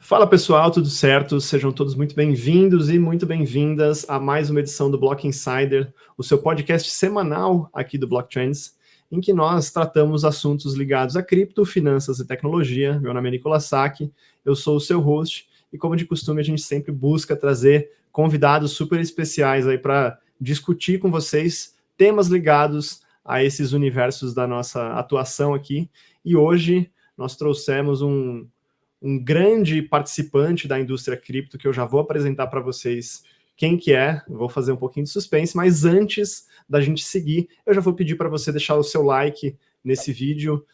Fala pessoal, tudo certo? Sejam todos muito bem-vindos e muito bem-vindas a mais uma edição do BlockInsider, o seu podcast semanal aqui do BlockTrends, em que nós tratamos assuntos ligados a cripto, finanças e tecnologia. Meu nome é Nicolas Sacchi, eu sou o seu host e, como de costume, a gente sempre busca trazer convidados super especiais aí para discutir com vocês temas ligados a esses universos da nossa atuação aqui. E hoje nós trouxemos um grande participante da indústria cripto, que eu já vou apresentar para vocês quem que é, vou fazer um pouquinho de suspense, mas antes da gente seguir, eu já vou pedir para você deixar o seu like nesse vídeo,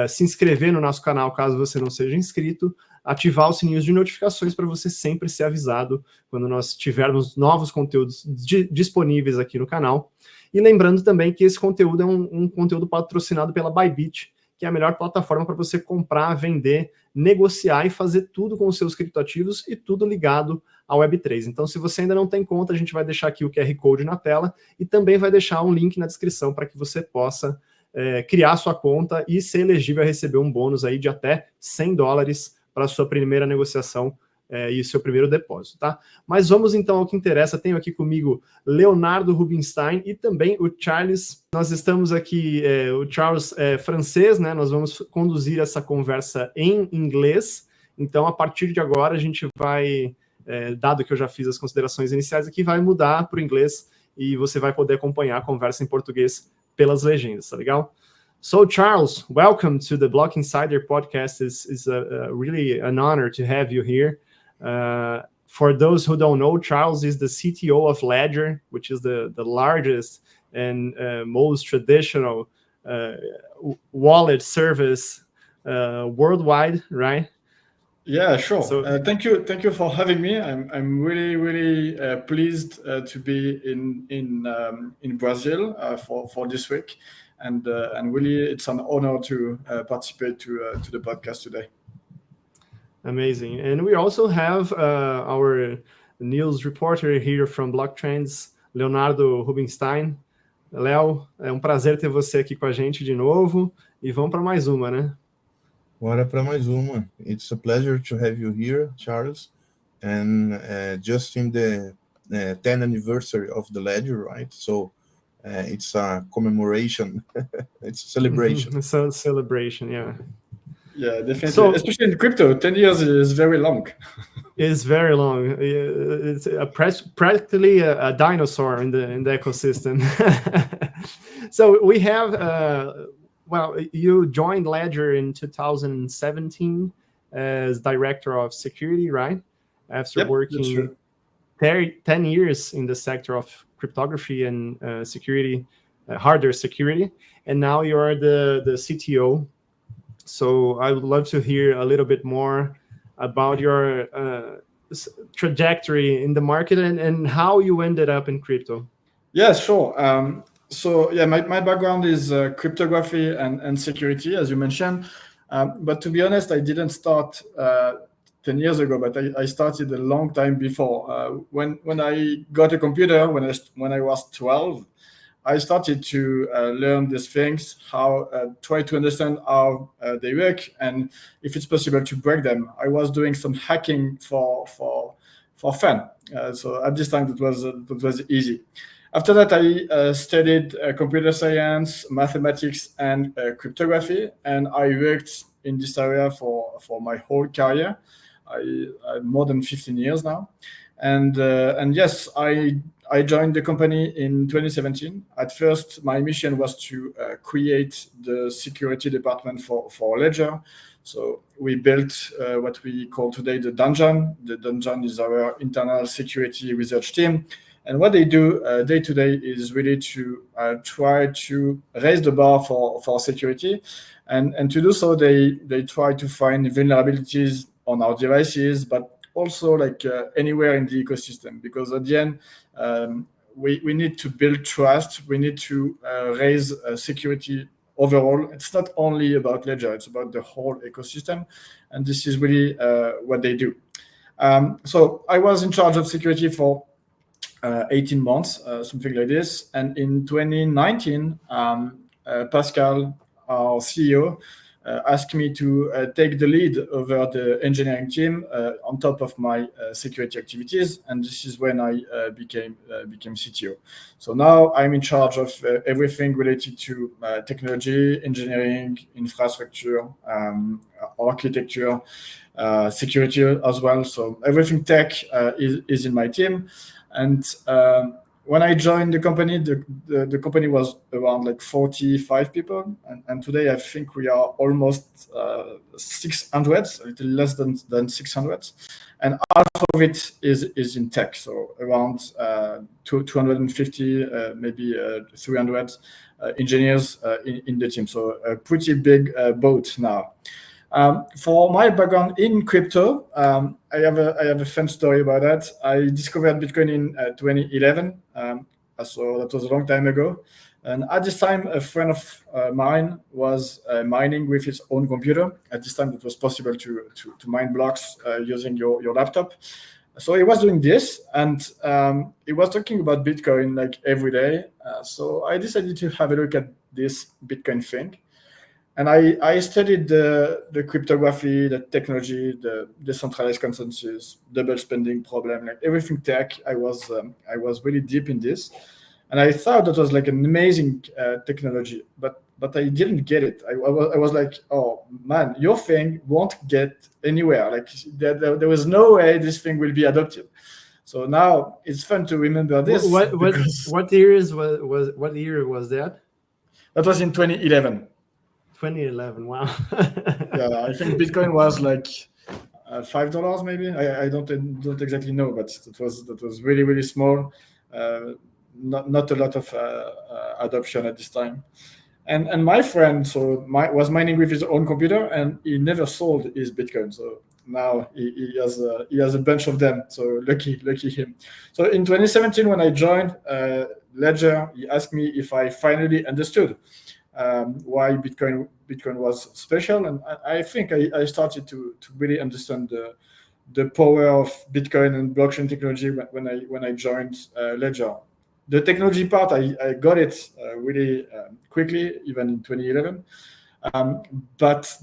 se inscrever no nosso canal caso você não seja inscrito, ativar os sininhos de notificações para você sempre ser avisado quando nós tivermos novos conteúdos disponíveis aqui no canal. E lembrando também que esse conteúdo é um conteúdo patrocinado pela Bybit, que é a melhor plataforma para você comprar, vender, negociar e fazer tudo com os seus criptoativos e tudo ligado ao Web3. Então, se você ainda não tem conta, a gente vai deixar aqui o QR Code na tela e também vai deixar um link na descrição para que você possa criar sua conta e ser elegível a receber um bônus aí de até $100 para a sua primeira negociação e seu primeiro depósito, tá? Mas vamos então ao que interessa. Tenho aqui comigo Leonardo Rubinstein e também o Charles. Nós estamos aqui, o Charles é francês, né? Nós vamos conduzir essa conversa em inglês. Então, a partir de agora, a gente vai, dado que eu já fiz as considerações iniciais aqui, vai mudar para o inglês e você vai poder acompanhar a conversa em português pelas legendas, tá legal? So, Charles, welcome to the BlockInsider podcast. It's really an honor to have you here. For those who don't know, Charles is the CTO of Ledger, which is the largest and most traditional wallet service worldwide, right? Yeah, sure. So, thank you for having me. I'm really pleased to be in Brazil for this week, and really it's an honor to participate to the podcast today. Amazing. And we also have our news reporter here from BlockTrends, Leonardo Rubinstein. Léo, é um prazer ter você aqui com a gente de novo. E vamos para mais uma, né? Bora para mais uma. It's a pleasure to have you here, Charles. And just in the 10th anniversary of the Ledger, right? So it's a commemoration. It's a celebration. It's a celebration, yeah. Yeah, definitely. So, especially in crypto, 10 years is very long. It's very long. It's practically a dinosaur in the ecosystem. So we have, well, you joined Ledger in 2017 as director of security, right? After working 10 years in the sector of cryptography and security, hardware security, and now you're the CTO. So I would love to hear a little bit more about your trajectory in the market and how you ended up in crypto. Yeah, sure. So yeah, my background is cryptography and security, as you mentioned. But to be honest, I didn't start 10 years ago, but I started a long time before. When I got a computer, when I was 12, I started to learn these things, try to understand how they work, and if it's possible to break them. I was doing some hacking for fun. So at this time, it was easy. After that, I studied computer science, mathematics, and cryptography, and I worked in this area for my whole career. I'm more than 15 years now, and yes, I joined the company in 2017. At first, my mission was to create the security department for Ledger. So we built what we call today the Dungeon. The Dungeon is our internal security research team. And what they do day to day is really to try to raise the bar for security. And to do so, they try to find vulnerabilities on our devices, but also like anywhere in the ecosystem, because at the end, we need to build trust. We need to raise security overall. It's not only about Ledger, it's about the whole ecosystem. And this is really what they do. So I was in charge of security for 18 months, something like this. And in 2019, Pascal, our CEO, asked me to take the lead over the engineering team on top of my security activities, and this is when I became CTO. So now I'm in charge of everything related to technology, engineering, infrastructure, architecture, security as well. So everything tech is in my team, and when I joined the company, the company was around like 45 people, and today I think we are almost 600, a little less than 600, and half of it is in tech, so around 250, maybe 300 engineers in the team. So a pretty big boat now. For my background in crypto, I have a fun story about that. I discovered Bitcoin in 2011, so that was a long time ago. And at this time, a friend of mine was mining with his own computer. At this time, it was possible to mine blocks using your laptop. So he was doing this, and he was talking about Bitcoin like every day. So I decided to have a look at this Bitcoin thing. And I studied the cryptography, the technology, the decentralized consensus, double spending problem, like everything tech. I was really deep in this, and I thought that was like an amazing technology, but I didn't get it. I was like, oh man, your thing won't get anywhere. Like there was no way this thing will be adopted. So now it's fun to remember this. What year was that? That was in 2011. 2011. Wow. Yeah, I think Bitcoin was like $5 maybe. I don't exactly know, but that was really, really small. Not a lot of adoption at this time. And my friend was mining with his own computer, and he never sold his Bitcoin. So now he has a bunch of them. So lucky him. So in 2017, when I joined Ledger, he asked me if I finally understood why Bitcoin was special, and I think I started to really understand the power of Bitcoin and blockchain technology when I joined Ledger. The technology part, I got it really quickly, even in 2011. But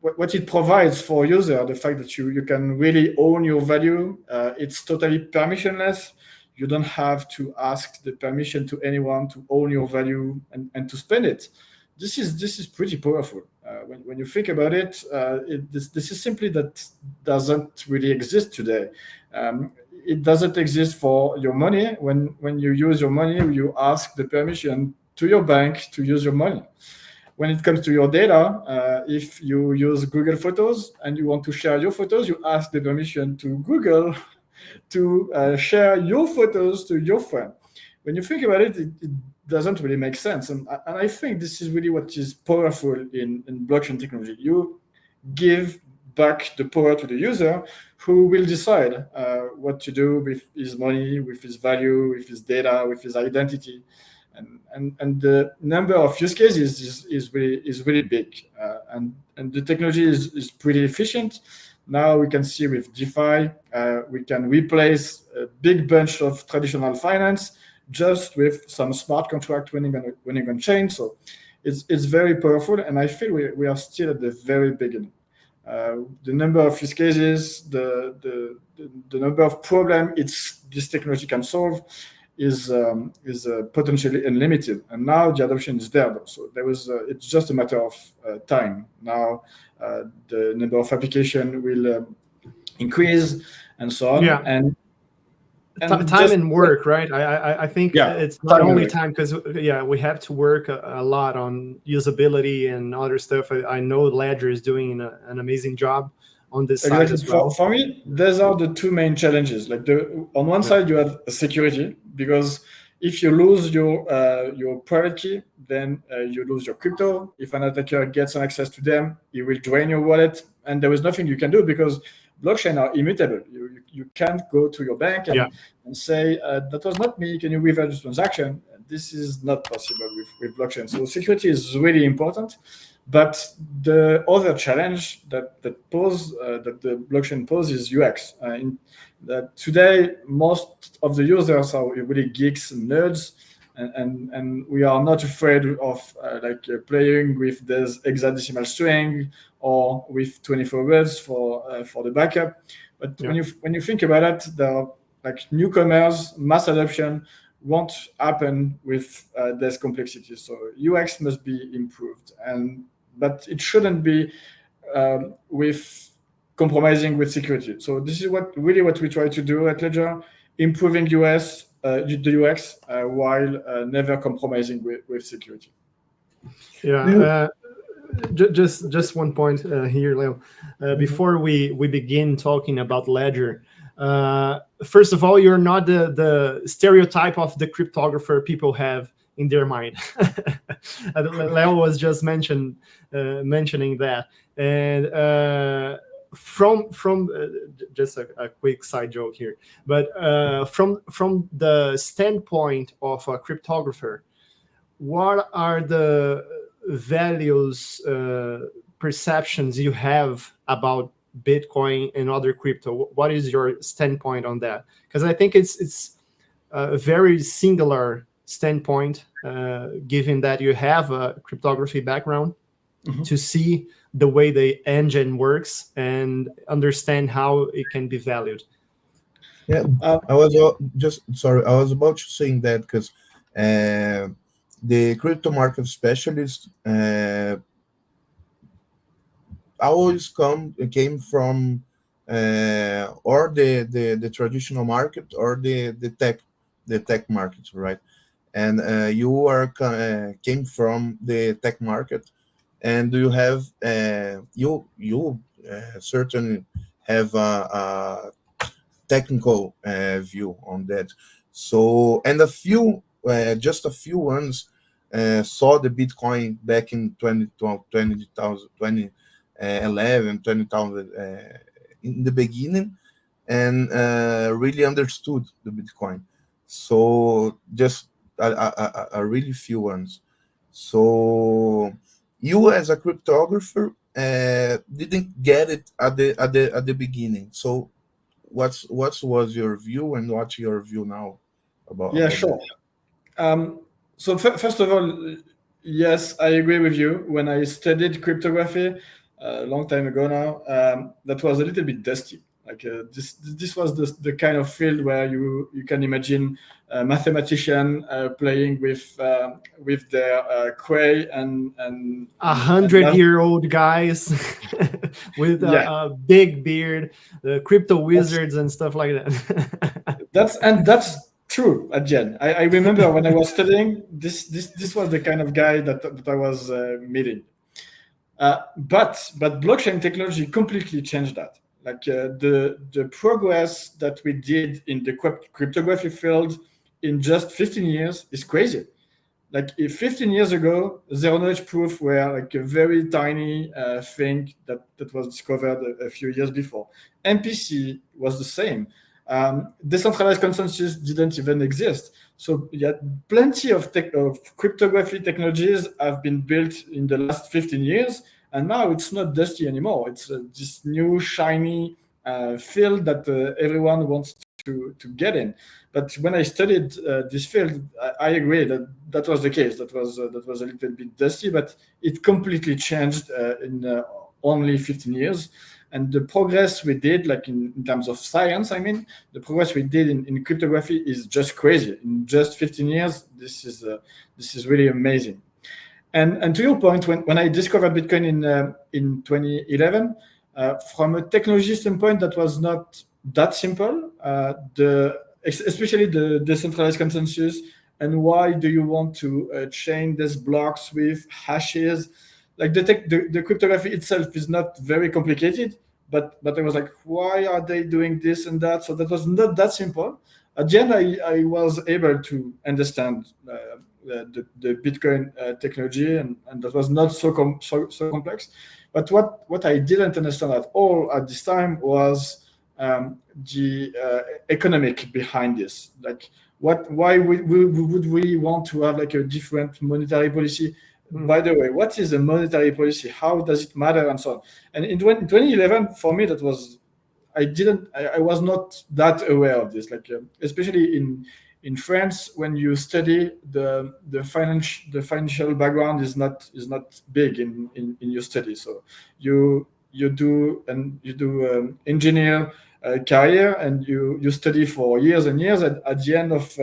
what it provides for user, the fact that you can really own your value, it's totally permissionless. You don't have to ask the permission to anyone to own your value and to spend it. This is pretty powerful. When you think about it, this is simply that doesn't really exist today. It doesn't exist for your money. When you use your money, you ask the permission to your bank to use your money. When it comes to your data, if you use Google Photos and you want to share your photos, you ask the permission to Google to share your photos to your friend. When you think about it, it doesn't really make sense. And I think this is really what is powerful in blockchain technology. You give back the power to the user, who will decide what to do with his money, with his value, with his data, with his identity. And the number of use cases is really big. And the technology is pretty efficient. Now we can see with DeFi, we can replace a big bunch of traditional finance just with some smart contract running on chain. So it's very powerful, and I feel we are still at the very beginning. The number of use cases, the number of problems this technology can solve is potentially unlimited. And now the adoption is there, though. So it's just a matter of time. Now the number of applications will increase, and so on. Yeah. And time and work, right? I think it's not only time, because we have to work a lot on usability and other stuff. I know Ledger is doing an amazing job on this side as well. For me, those are the two main challenges. Like on one side, you have security, because if you lose your private key, then you lose your crypto. If an attacker gets an access to them, he will drain your wallet, and there is nothing you can do, because blockchain are immutable. You can't go to your bank and say, that was not me, can you reverse this transaction? This is not possible with blockchain. So security is really important. But the other challenge that the blockchain poses is UX. Today, most of the users are really geeks and nerds. and we are not afraid of playing with this hexadecimal string or with 24 words for the backup. But when you think about it, the newcomers, mass adoption won't happen with this complexity. So UX must be improved, but it shouldn't be with compromising with security. So this is what we try to do at Ledger, improving the UX while never compromising with security. Yeah. Just one point here, Leo. Before we begin talking about Ledger, first of all, you're not the stereotype of the cryptographer people have in their mind. Leo was just mentioning that, and from just a quick side joke here, but from the standpoint of a cryptographer, what are the values, perceptions you have about Bitcoin and other crypto? What is your standpoint on that? Because I think it's a very singular standpoint, given that you have a cryptography background, to see the way the engine works and understand how it can be valued. Yeah, I was about to say that because the crypto market specialists always came from or the traditional market or the tech market, right? And you came from the tech market, and you have you certainly have a technical view on that. So, and just a few ones saw the Bitcoin back in 2011, 20,000 in the beginning, and really understood the Bitcoin. So just a really few ones. So you as a cryptographer didn't get it at the beginning. So what was your view, and what's your view now about? Yeah, sure. So first of all, yes, I agree with you. When I studied cryptography a long time ago now, that was a little bit dusty. This was the kind of field where you can imagine a mathematician playing with their cray and 100-year-old guys with a big beard, the crypto wizards and stuff like that. That's true, Jen. I remember when I was studying, this was the kind of guy that I was meeting. But blockchain technology completely changed that. The progress that we did in the cryptography field in just 15 years is crazy. If 15 years ago, zero knowledge proof were a very tiny thing that was discovered a few years before. MPC was the same. Decentralized consensus didn't even exist. So plenty of cryptography technologies have been built in the last 15 years, and now it's not dusty anymore. It's this new shiny field that everyone wants to get in. But when I studied this field, I agree that was the case. That was a little bit dusty, but it completely changed in only 15 years. And the progress we did, in terms of science, the progress we did in cryptography is just crazy. In just 15 years, this is really amazing. And to your point, when I discovered Bitcoin in 2011, from a technology standpoint, that was not that simple. Especially the decentralized consensus, and why do you want to chain these blocks with hashes? The cryptography itself is not very complicated, but I was why are they doing this and that? So that was not that simple. At the end, I was able to understand the Bitcoin technology, and that was not so complex. But what I didn't understand at all at this time was the economic behind this. Why would we want to have a different monetary policy? By the way, what is a monetary policy? How does it matter, and so on? And in 2011, for me, that was I was not that aware of this. Especially in France, when you study, the financial background is not big in your study. So you do engineer career, and you study for years and years. And at the end of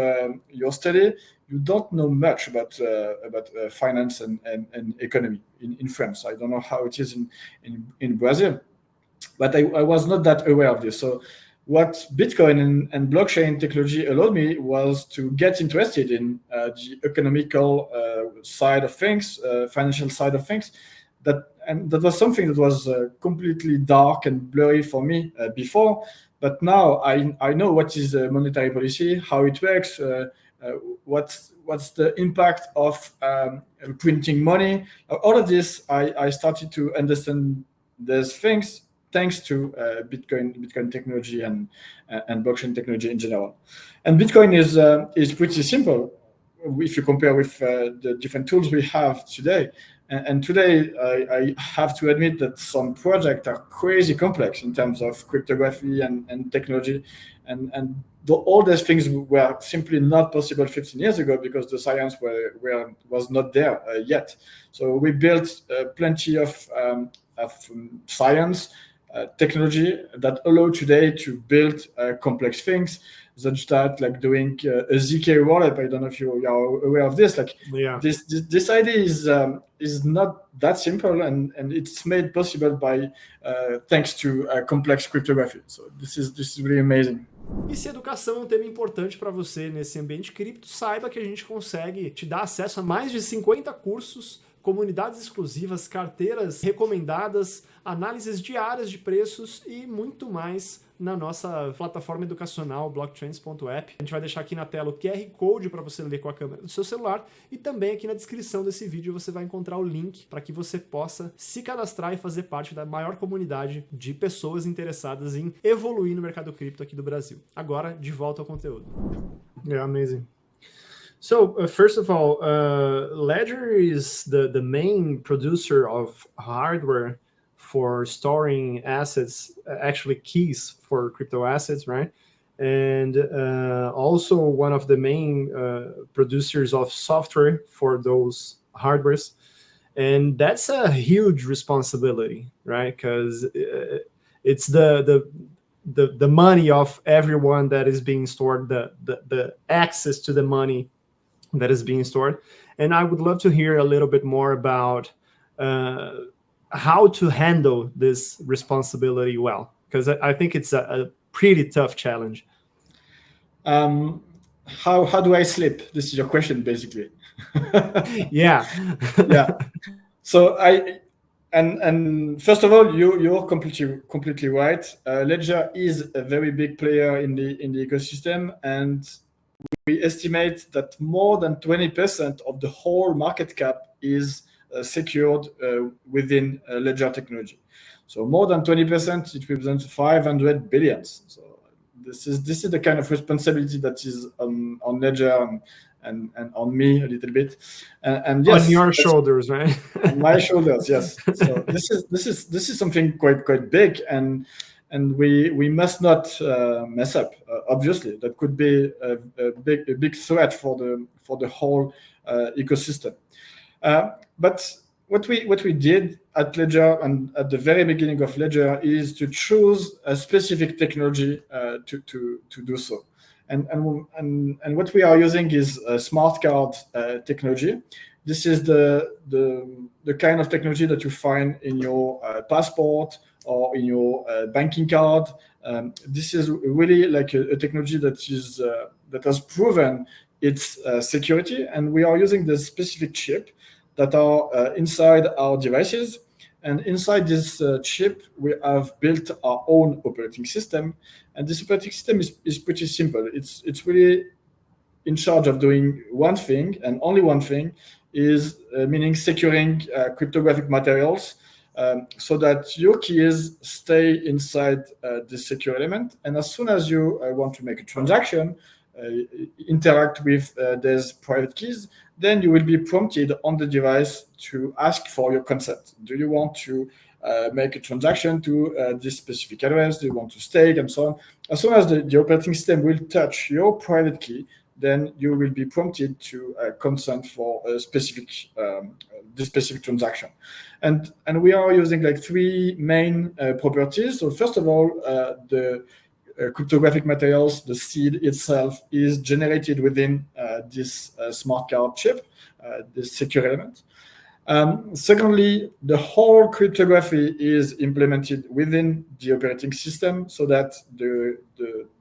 your study, you don't know much about finance and economy in France. I don't know how it is in Brazil, but I was not that aware of this. So what Bitcoin and blockchain technology allowed me was to get interested in the economical side of things, financial side of things. That was something that was completely dark and blurry for me before. But now I know what is monetary policy, how it works, what's the impact of printing money. All of this, I started to understand these things thanks to Bitcoin technology and blockchain technology in general. And Bitcoin is pretty simple if you compare with the different tools we have today. And today, I have to admit that some projects are crazy complex in terms of cryptography and technology. And all these things were simply not possible 15 years ago because the science was not there yet. So we built plenty of science, technology that allow today to build complex things, such that like doing a ZK wallet. I don't know if you are aware of this. Like, yeah. This idea is not that simple, and it's made possible by thanks to complex cryptography. So this is really amazing. E se educação é um tema importante para você nesse ambiente cripto, saiba que a gente consegue te dar acesso a mais de 50 cursos, comunidades exclusivas, carteiras recomendadas, análises diárias de preços e muito mais na nossa plataforma educacional blocktrends.app. A gente vai deixar aqui na tela o QR Code para você ler com a câmera do seu celular, e também aqui na descrição desse vídeo você vai encontrar o link para que você possa se cadastrar e fazer parte da maior comunidade de pessoas interessadas em evoluir no mercado cripto aqui do Brasil. Agora, de volta ao conteúdo. Yeah, amazing. So, first of all, Ledger is the main producer of hardware for storing assets, actually keys for crypto assets, right? And also one of the main producers of software for those hardwares. And that's a huge responsibility, right? Because it's the money of everyone that is being stored, the access to the money that is being stored. And I would love to hear a little bit more about how to handle this responsibility well, because I think it's a pretty tough challenge. How do I sleep? This is your question, basically. Yeah. Yeah. So and first of all, you're completely right. Ledger is a very big player in the ecosystem, and we estimate that more than 20% of the whole market cap is secured within Ledger technology. So more than 20%, it represents 500 billions. So this is the kind of responsibility that is on Ledger and on me a little bit. And yes, on your shoulders, right? On my shoulders, yes. So this is something quite big, and we must not mess up. Obviously, that could be a big threat for the whole ecosystem. But what we did at Ledger and at the very beginning of Ledger is to choose a specific technology to do so. And what we are using is a smart card technology. This is the kind of technology that you find in your passport or in your banking card. This is really like a technology that has proven its security, and we are using the specific chip that are inside our devices. And inside this chip, we have built our own operating system. And this operating system is pretty simple. It's really in charge of doing one thing, and only one thing, is meaning securing cryptographic materials so that your keys stay inside this secure element. And as soon as you want to make a transaction, interact with these private keys, then you will be prompted on the device to ask for your consent. Do you want to make a transaction to this specific address? Do you want to stake, and so on? As soon as the operating system will touch your private key, then you will be prompted to consent for a specific this specific transaction. And we are using like three main properties. So first of all, the cryptographic materials, the seed itself is generated within this smart card chip, this secure element. Secondly, the whole cryptography is implemented within the operating system so that the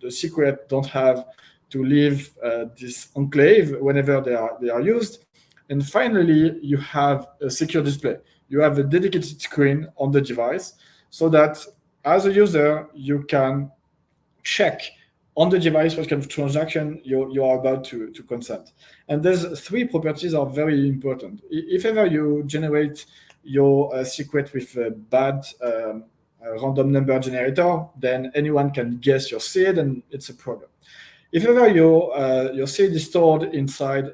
secret don't have to leave this enclave whenever they are used. And finally, you have a secure display. You have a dedicated screen on the device so that as a user, you can check on the device what kind of transaction you are about to consent. And these three properties are very important. If ever you generate your secret with a bad random number generator, then anyone can guess your seed and it's a problem. If ever your seed is stored inside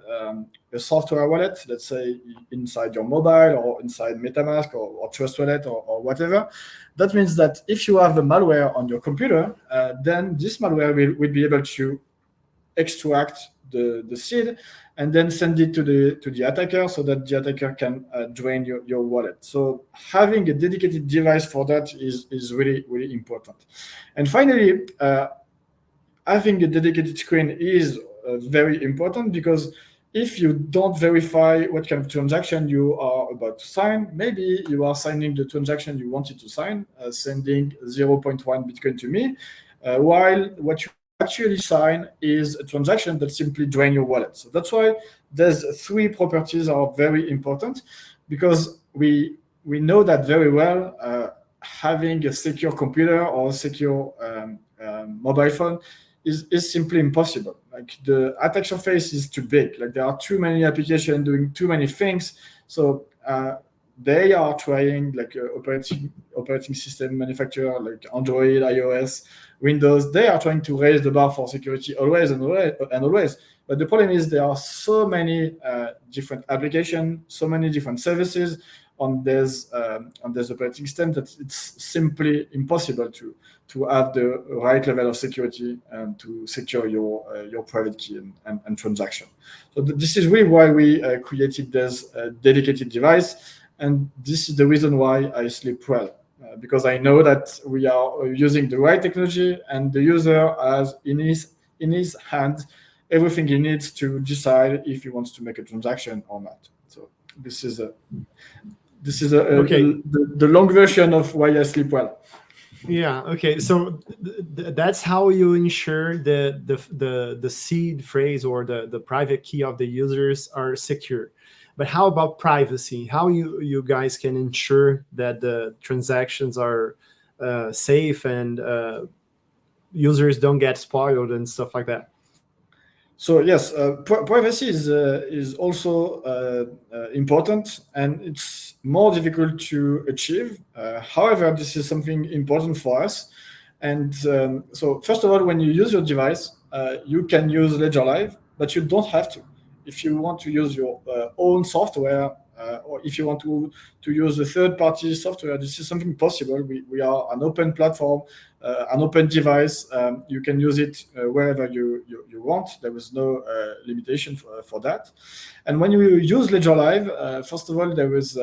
a software wallet, let's say inside your mobile or inside MetaMask or Trust Wallet or whatever, that means that if you have a malware on your computer, then this malware will be able to extract the seed and then send it to the attacker so that the attacker can drain your wallet. So having a dedicated device for that is really, really important. And finally, having a dedicated screen is very important because if you don't verify what kind of transaction you are about to sign, maybe you are signing the transaction you wanted to sign, sending 0.1 Bitcoin to me, while what you actually sign is a transaction that simply drain your wallet. So that's why these three properties are very important because we know that very well. Having a secure computer or a secure mobile phone is simply impossible. Like the attack surface is too big. Like there are too many applications doing too many things. So they are trying, like operating system manufacturer like Android, iOS, Windows. They are trying to raise the bar for security always and always. But the problem is there are so many different applications, so many different services on this operating system that it's simply impossible to have the right level of security and to secure your private key and transaction. So this is really why we created this dedicated device, and this is the reason why I sleep well, because I know that we are using the right technology and the user has in his hand everything he needs to decide if he wants to make a transaction or not. So this is Okay. the long version of why I sleep well. Yeah. Okay. So that's how you ensure the seed phrase or the private key of the users are secure. But how about privacy? How you guys can ensure that the transactions are safe and users don't get spoiled and stuff like that? So yes, privacy is also important, and it's more difficult to achieve. However, this is something important for us. And so first of all, when you use your device, you can use Ledger Live, but you don't have to. If you want to use your own software, or if you want to use a third-party software, this is something possible. We are an open platform, an open device. You can use it wherever you want. There is no limitation for that. And when you use Ledger Live, first of all, there is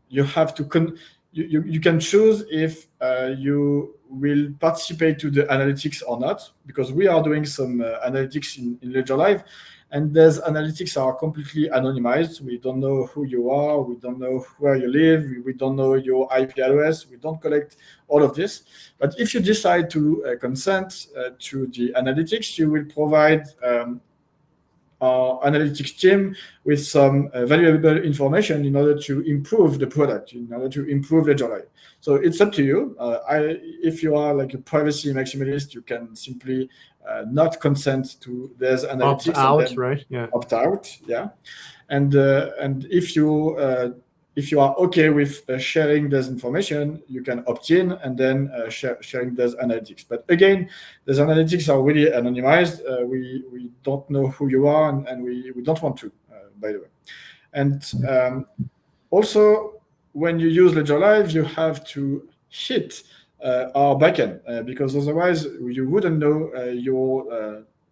you have to you can choose if you will participate to the analytics or not, because we are doing some analytics in Ledger Live. And those analytics are completely anonymized. We don't know who you are. We don't know where you live. We don't know your IP address. We don't collect all of this. But if you decide to consent to the analytics, you will provide our analytics team with some valuable information in order to improve the product, in order to improve Ledger Live. So it's up to you. If you are like a privacy maximalist, you can simply not consent to these analytics. Opt out, right? Yeah. Opt out, yeah. And if you are okay with sharing this information, you can opt in and then sharing those analytics. But again, those analytics are really anonymized. We don't know who you are, and we don't want to, by the way. And also, when you use Ledger Live, you have to hit our backend, because otherwise you wouldn't know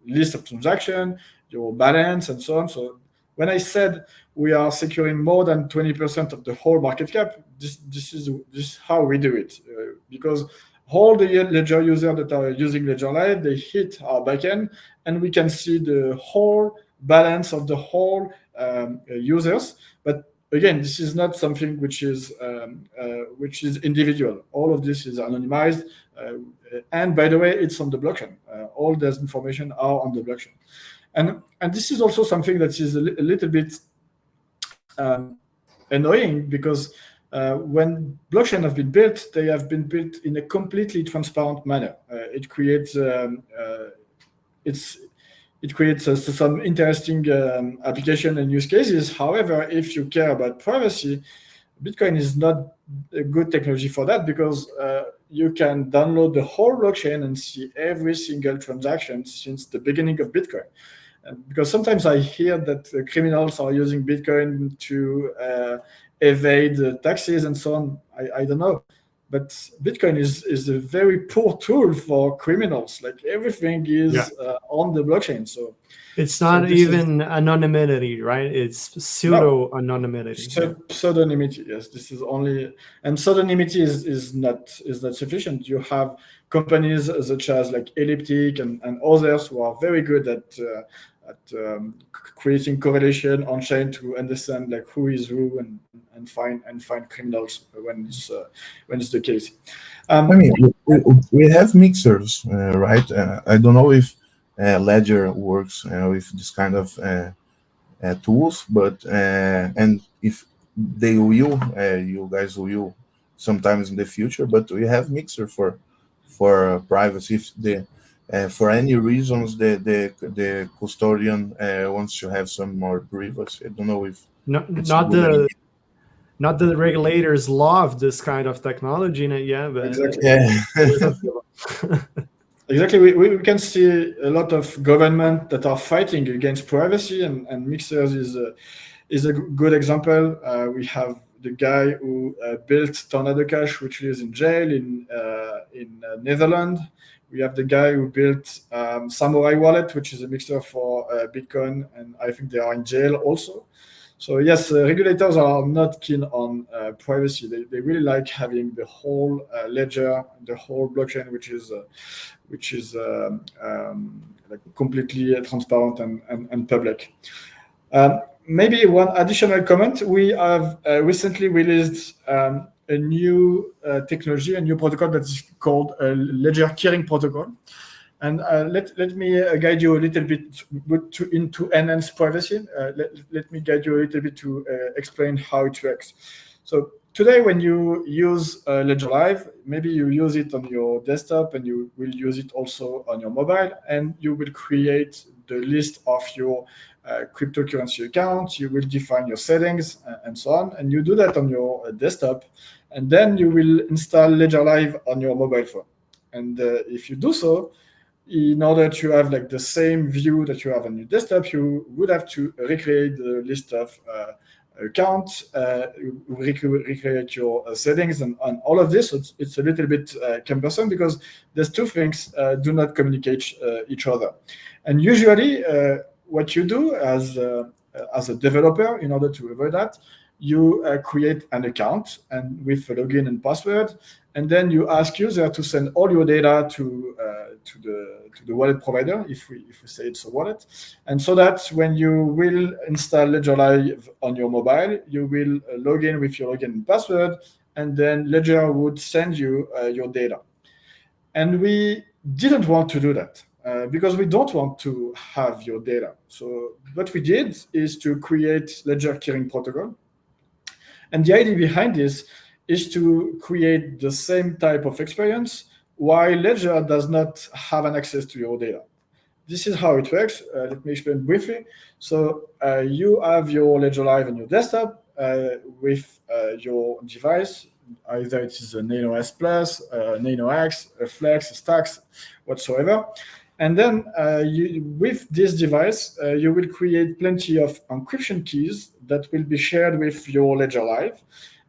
list of transactions, your balance, and so on. So when I said we are securing more than 20% of the whole market cap, this is how we do it, because all the Ledger users that are using Ledger Live, they hit our backend, and we can see the whole balance of the whole users. But again, this is not something which is individual. All of this is anonymized, and by the way, it's on the blockchain. All this information are on the blockchain, and this is also something that is a little bit annoying, because when blockchain have been built, they have been built in a completely transparent manner. It creates some interesting application and use cases. However, if you care about privacy, Bitcoin is not a good technology for that, because you can download the whole blockchain and see every single transaction since the beginning of Bitcoin. Because sometimes I hear that criminals are using Bitcoin to evade taxes and so on. I don't know. But Bitcoin is a very poor tool for criminals. Like, everything is on the blockchain. So it's not even anonymity, right? It's pseudo anonymity. Pseudonymity, yes. This is only, and pseudonymity is not sufficient. You have companies such as like Elliptic and others who are very good at creating correlation on chain to understand like who is who and find criminals when it's the case. I mean, we have mixers, right? I don't know if Ledger works with this kind of tools, but and if they will, you guys will sometimes in the future. But we have mixer for privacy. If the for any reasons the custodian wants to have some more privacy. I don't know if not the regulators love this kind of technology, but exactly. Exactly. We can see a lot of government that are fighting against privacy, and mixers is a good example. We have the guy who built Tornado Cash, which is in jail in Netherlands. We have the guy who built Samurai Wallet, which is a mixer for Bitcoin, and I think they are in jail also. So yes, regulators are not keen on privacy. They really like having the whole ledger, the whole blockchain, which is like completely transparent and public. Maybe one additional comment: we have recently released a new technology, a new protocol that is called Ledger Keyring Protocol. And let me guide you a little bit into enhance privacy. Let me guide you a little bit to explain how it works. So today, when you use Ledger Live, maybe you use it on your desktop, and you will use it also on your mobile, and you will create the list of your cryptocurrency account. You will define your settings and so on, and you do that on your desktop, and then you will install Ledger Live on your mobile phone. And if you do so, in order to have like the same view that you have on your desktop, you would have to recreate the list of accounts, recreate your settings, and all of this. So it's a little bit cumbersome, because these two things do not communicate each other. And usually, what you do as a developer, in order to avoid that, you create an account and with a login and password, and then you ask user to send all your data to the wallet provider, if we say it's a wallet, and so that when you will install Ledger Live on your mobile, you will log in with your login and password, and then Ledger would send you your data. And we didn't want to do that. Because we don't want to have your data. So what we did is to create Ledger Keyring Protocol. And the idea behind this is to create the same type of experience while Ledger does not have an access to your data. This is how it works. Let me explain briefly. So you have your Ledger Live on your desktop with your device. Either it is a Nano S Plus, a Nano X, a Flex, a Stax, whatsoever. And then with this device, you will create plenty of encryption keys that will be shared with your Ledger Live.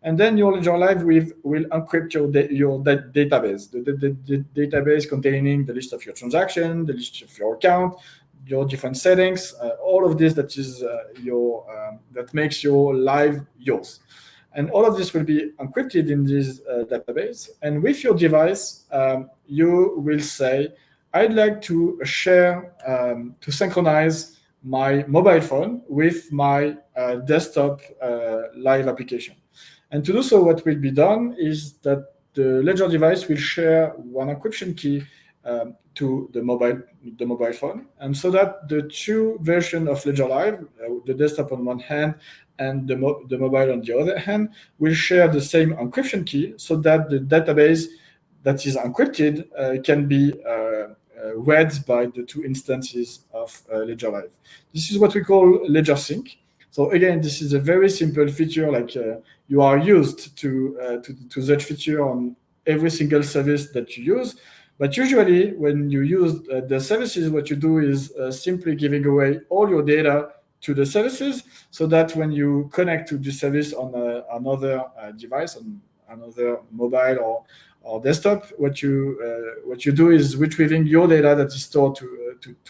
And then your Ledger Live will encrypt your database, the database containing the list of your transaction, the list of your account, your different settings, all of this that is that makes your live yours. And all of this will be encrypted in this database. And with your device, you will say, I'd like to share, to synchronize my mobile phone with my desktop live application. And to do so, what will be done is that the Ledger device will share one encryption key to the mobile phone, and so that the two versions of Ledger Live, the desktop on one hand and the mobile on the other hand, will share the same encryption key, so that the database that is encrypted can be read by the two instances of Ledger Live. This is what we call Ledger Sync. So again, this is a very simple feature, like you are used to that feature on every single service that you use. But usually, when you use the services, what you do is simply giving away all your data to the services, so that when you connect to the service on another device, on another mobile or desktop, what you do is retrieving your data that is stored to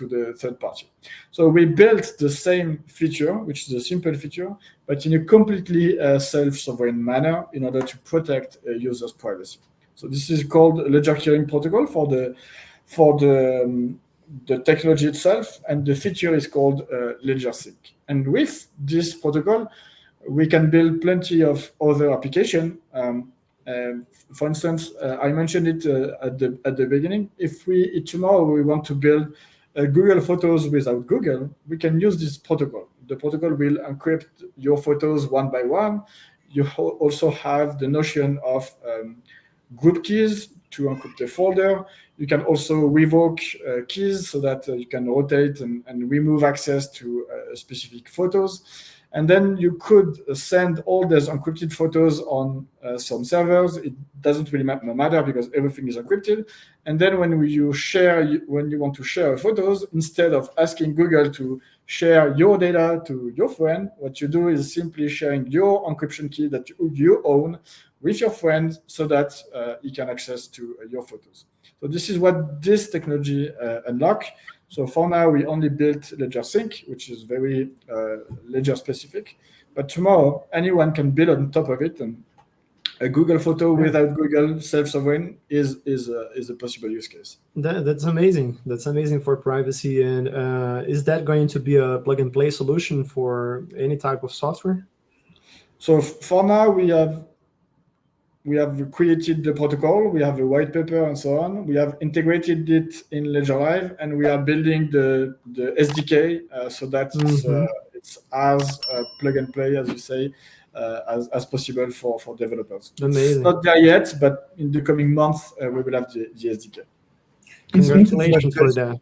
the third party. So we built the same feature, which is a simple feature, but in a completely self-sovereign manner in order to protect users' privacy. So this is called Ledger Keyring Protocol for the technology itself, and the feature is called Ledger Sync. And with this protocol, we can build plenty of other applications. For instance, I mentioned it at the beginning. If tomorrow we want to build Google Photos without Google, we can use this protocol. The protocol will encrypt your photos one by one. You also have the notion of group keys to encrypt a folder. You can also revoke keys so that you can rotate and remove access to specific photos. And then you could send all those encrypted photos on some servers. It doesn't really matter because everything is encrypted. And then when you want to share photos, instead of asking Google to share your data to your friend, what you do is simply sharing your encryption key that you own with your friend, so that he can access to your photos. So this is what this technology unlock. So for now, we only built Ledger Sync, which is very Ledger specific. But tomorrow, anyone can build on top of it, and a Google photo without Google self-sovereign is a possible use case. That's amazing. That's amazing for privacy. And is that going to be a plug-and-play solution for any type of software? So for now, we have created the protocol, we have a white paper and so on. We have integrated it in Ledger Live, and we are building the SDK so that it's as plug and play, as you say, as possible for developers. Amazing. It's not there yet, but in the coming months, we will have the SDK. Congratulations for that.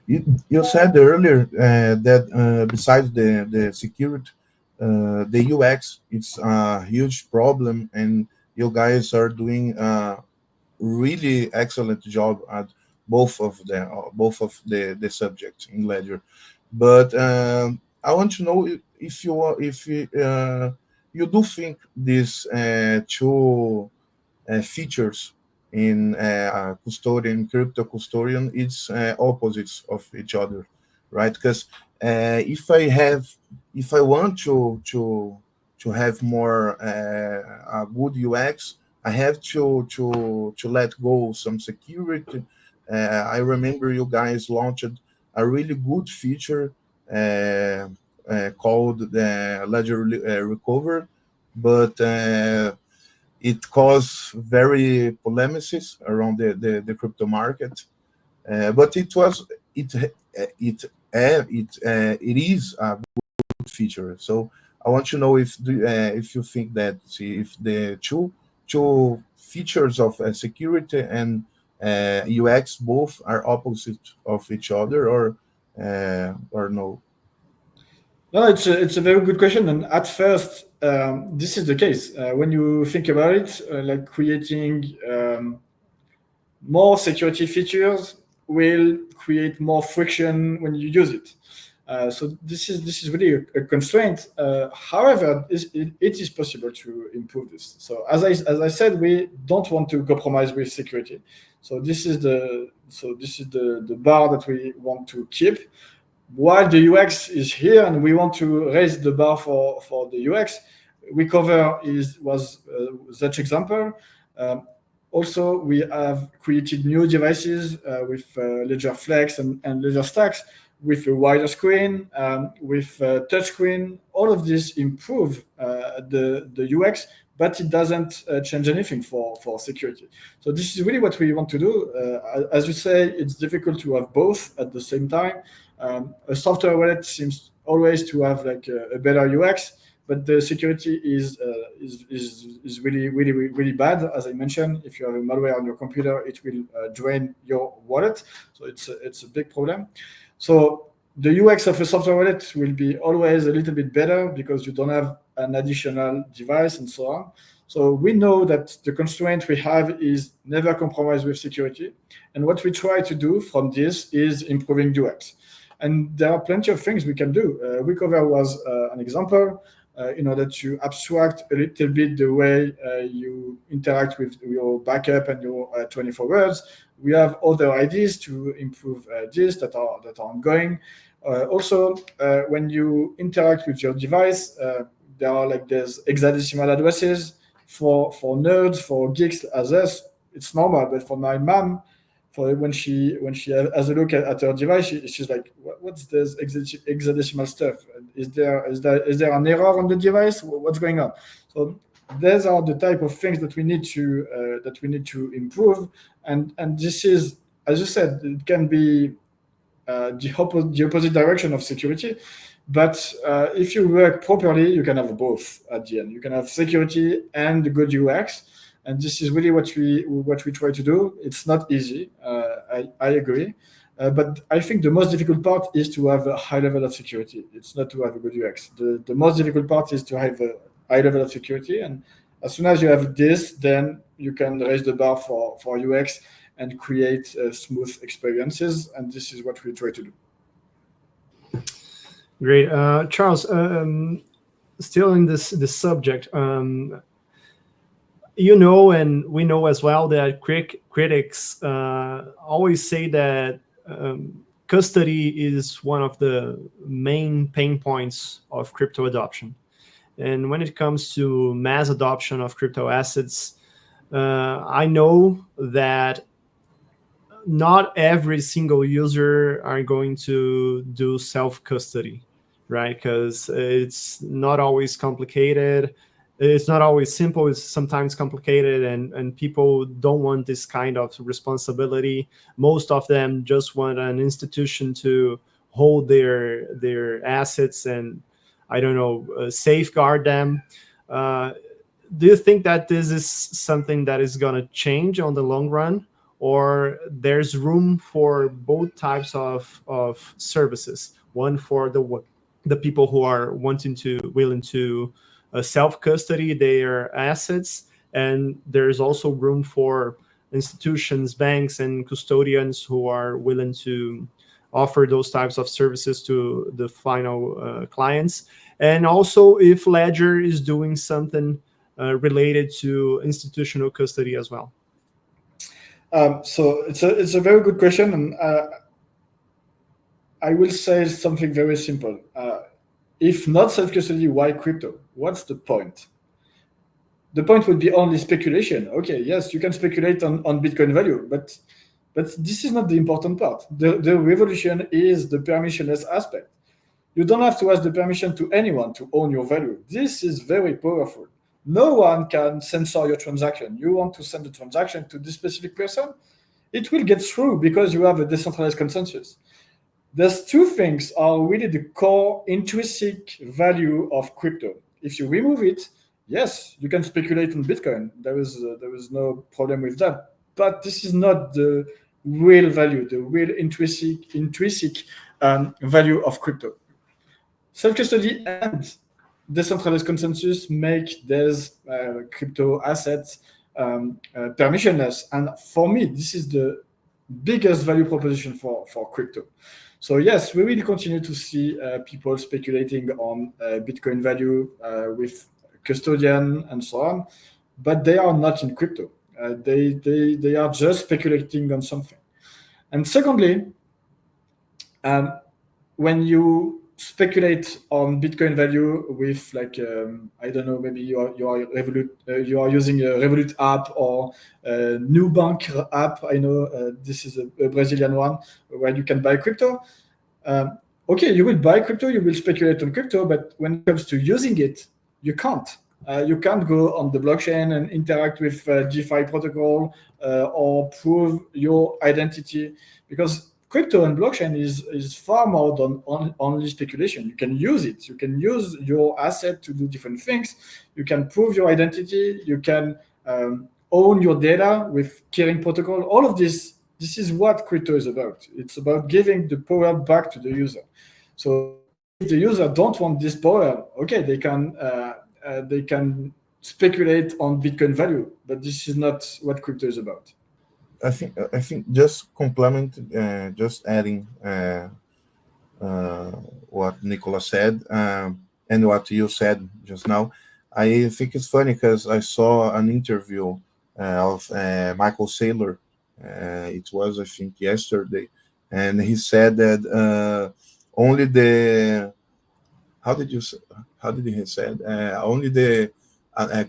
You said earlier that besides the security, the UX, it's a huge problem, and you guys are doing a really excellent job at both of the subjects in Ledger. But I want to know if you do think these two features in custodian, crypto custodian, it's opposites of each other, right? Because if I want to have more a good UX, I have to let go some security. I remember you guys launched a really good feature called the Ledger Recover, but it caused very polemics around the crypto market. But it is a good feature. So I want to know if you think that if the two features of security and UX both are opposite of each other, or no? No, it's a very good question. And at first, this is the case. When you think about it, like creating more security features will create more friction when you use it. So this is really a constraint. However, it is possible to improve this. So as I said, we don't want to compromise with security. So this is the bar that we want to keep. While the UX is here and we want to raise the bar for the UX, Recover was such example. Also, we have created new devices with Ledger Flex and Ledger Stacks with a wider screen, with touchscreen. All of this improve the UX, but it doesn't change anything for security. So this is really what we want to do. As you say, it's difficult to have both at the same time. A software wallet seems always to have like a better UX, but the security is really bad. As I mentioned, if you have a malware on your computer, it will drain your wallet. So it's a big problem. So the UX of a software wallet will be always a little bit better because you don't have an additional device and so on. So we know that the constraint we have is never compromise with security. And what we try to do from this is improving UX. And there are plenty of things we can do. Recover was an example. In order to abstract a little bit the way you interact with your backup and your 24 words. We have other ideas to improve this that are ongoing. Also, when you interact with your device, there's hexadecimal addresses for nerds, for geeks as us. It's normal, but for my mom, when she has a look at her device, she's like, "What's this hexadecimal stuff? Is there an error on the device? What's going on?" So these are the type of things that we need to improve. And this is, as you said, it can be the opposite direction of security. But if you work properly, you can have both at the end. You can have security and good UX. And this is really what we try to do. It's not easy. I agree. But I think the most difficult part is to have a high level of security. It's not to have a good UX. The most difficult part is to have a high level of security. And as soon as you have this, then you can raise the bar for UX and create smooth experiences. And this is what we try to do. Great. Charles, still in this subject, you know, and we know as well that critics always say that custody is one of the main pain points of crypto adoption. And when it comes to mass adoption of crypto assets, I know that not every single user are going to do self-custody, right? Because it's not always complicated. It's not always simple. It's sometimes complicated, and people don't want this kind of responsibility. Most of them just want an institution to hold their assets and, I don't know, safeguard them. Do you think that this is something that is going to change on the long run, or there's room for both types of services? One for the people who are willing to self-custody their assets, and there's also room for institutions, banks, and custodians who are willing to offer those types of services to the final clients. And also if Ledger is doing something related to institutional custody as well. So it's a very good question, and I will say something very simple. If not self-custody, why crypto? What's the point? The point would be only speculation. Okay, yes, you can speculate on Bitcoin value, but this is not the important part. The revolution is the permissionless aspect. You don't have to ask the permission to anyone to own your value. This is very powerful. No one can censor your transaction. You want to send a transaction to this specific person, it will get through because you have a decentralized consensus. Those two things are really the core intrinsic value of crypto. If you remove it, yes, you can speculate on Bitcoin. There is no problem with that. But this is not the real value, the real intrinsic value of crypto. Self-custody and decentralized consensus make these crypto assets permissionless. And for me, this is the biggest value proposition for crypto. So yes, we will continue to see people speculating on Bitcoin value with custodian and so on, but they are not in crypto. They are just speculating on something. And secondly, when you speculate on Bitcoin value with I don't know, maybe you are using a Revolut app or a Nubank app. I know this is a Brazilian one where you can buy crypto. Okay, you will buy crypto, you will speculate on crypto, but when it comes to using it, you can't. You can't go on the blockchain and interact with DeFi protocol or prove your identity, because crypto and blockchain is far more than only speculation. You can use it. You can use your asset to do different things. You can prove your identity. You can own your data with keying protocol. All of this is what crypto is about. It's about giving the power back to the user. So if the user don't want this power, okay, they can speculate on Bitcoin value, but this is not what crypto is about. I think just complement, just adding what Nicolas said and what you said just now. I think it's funny because I saw an interview of Michael Saylor. It was, I think, yesterday, and he said that only the only the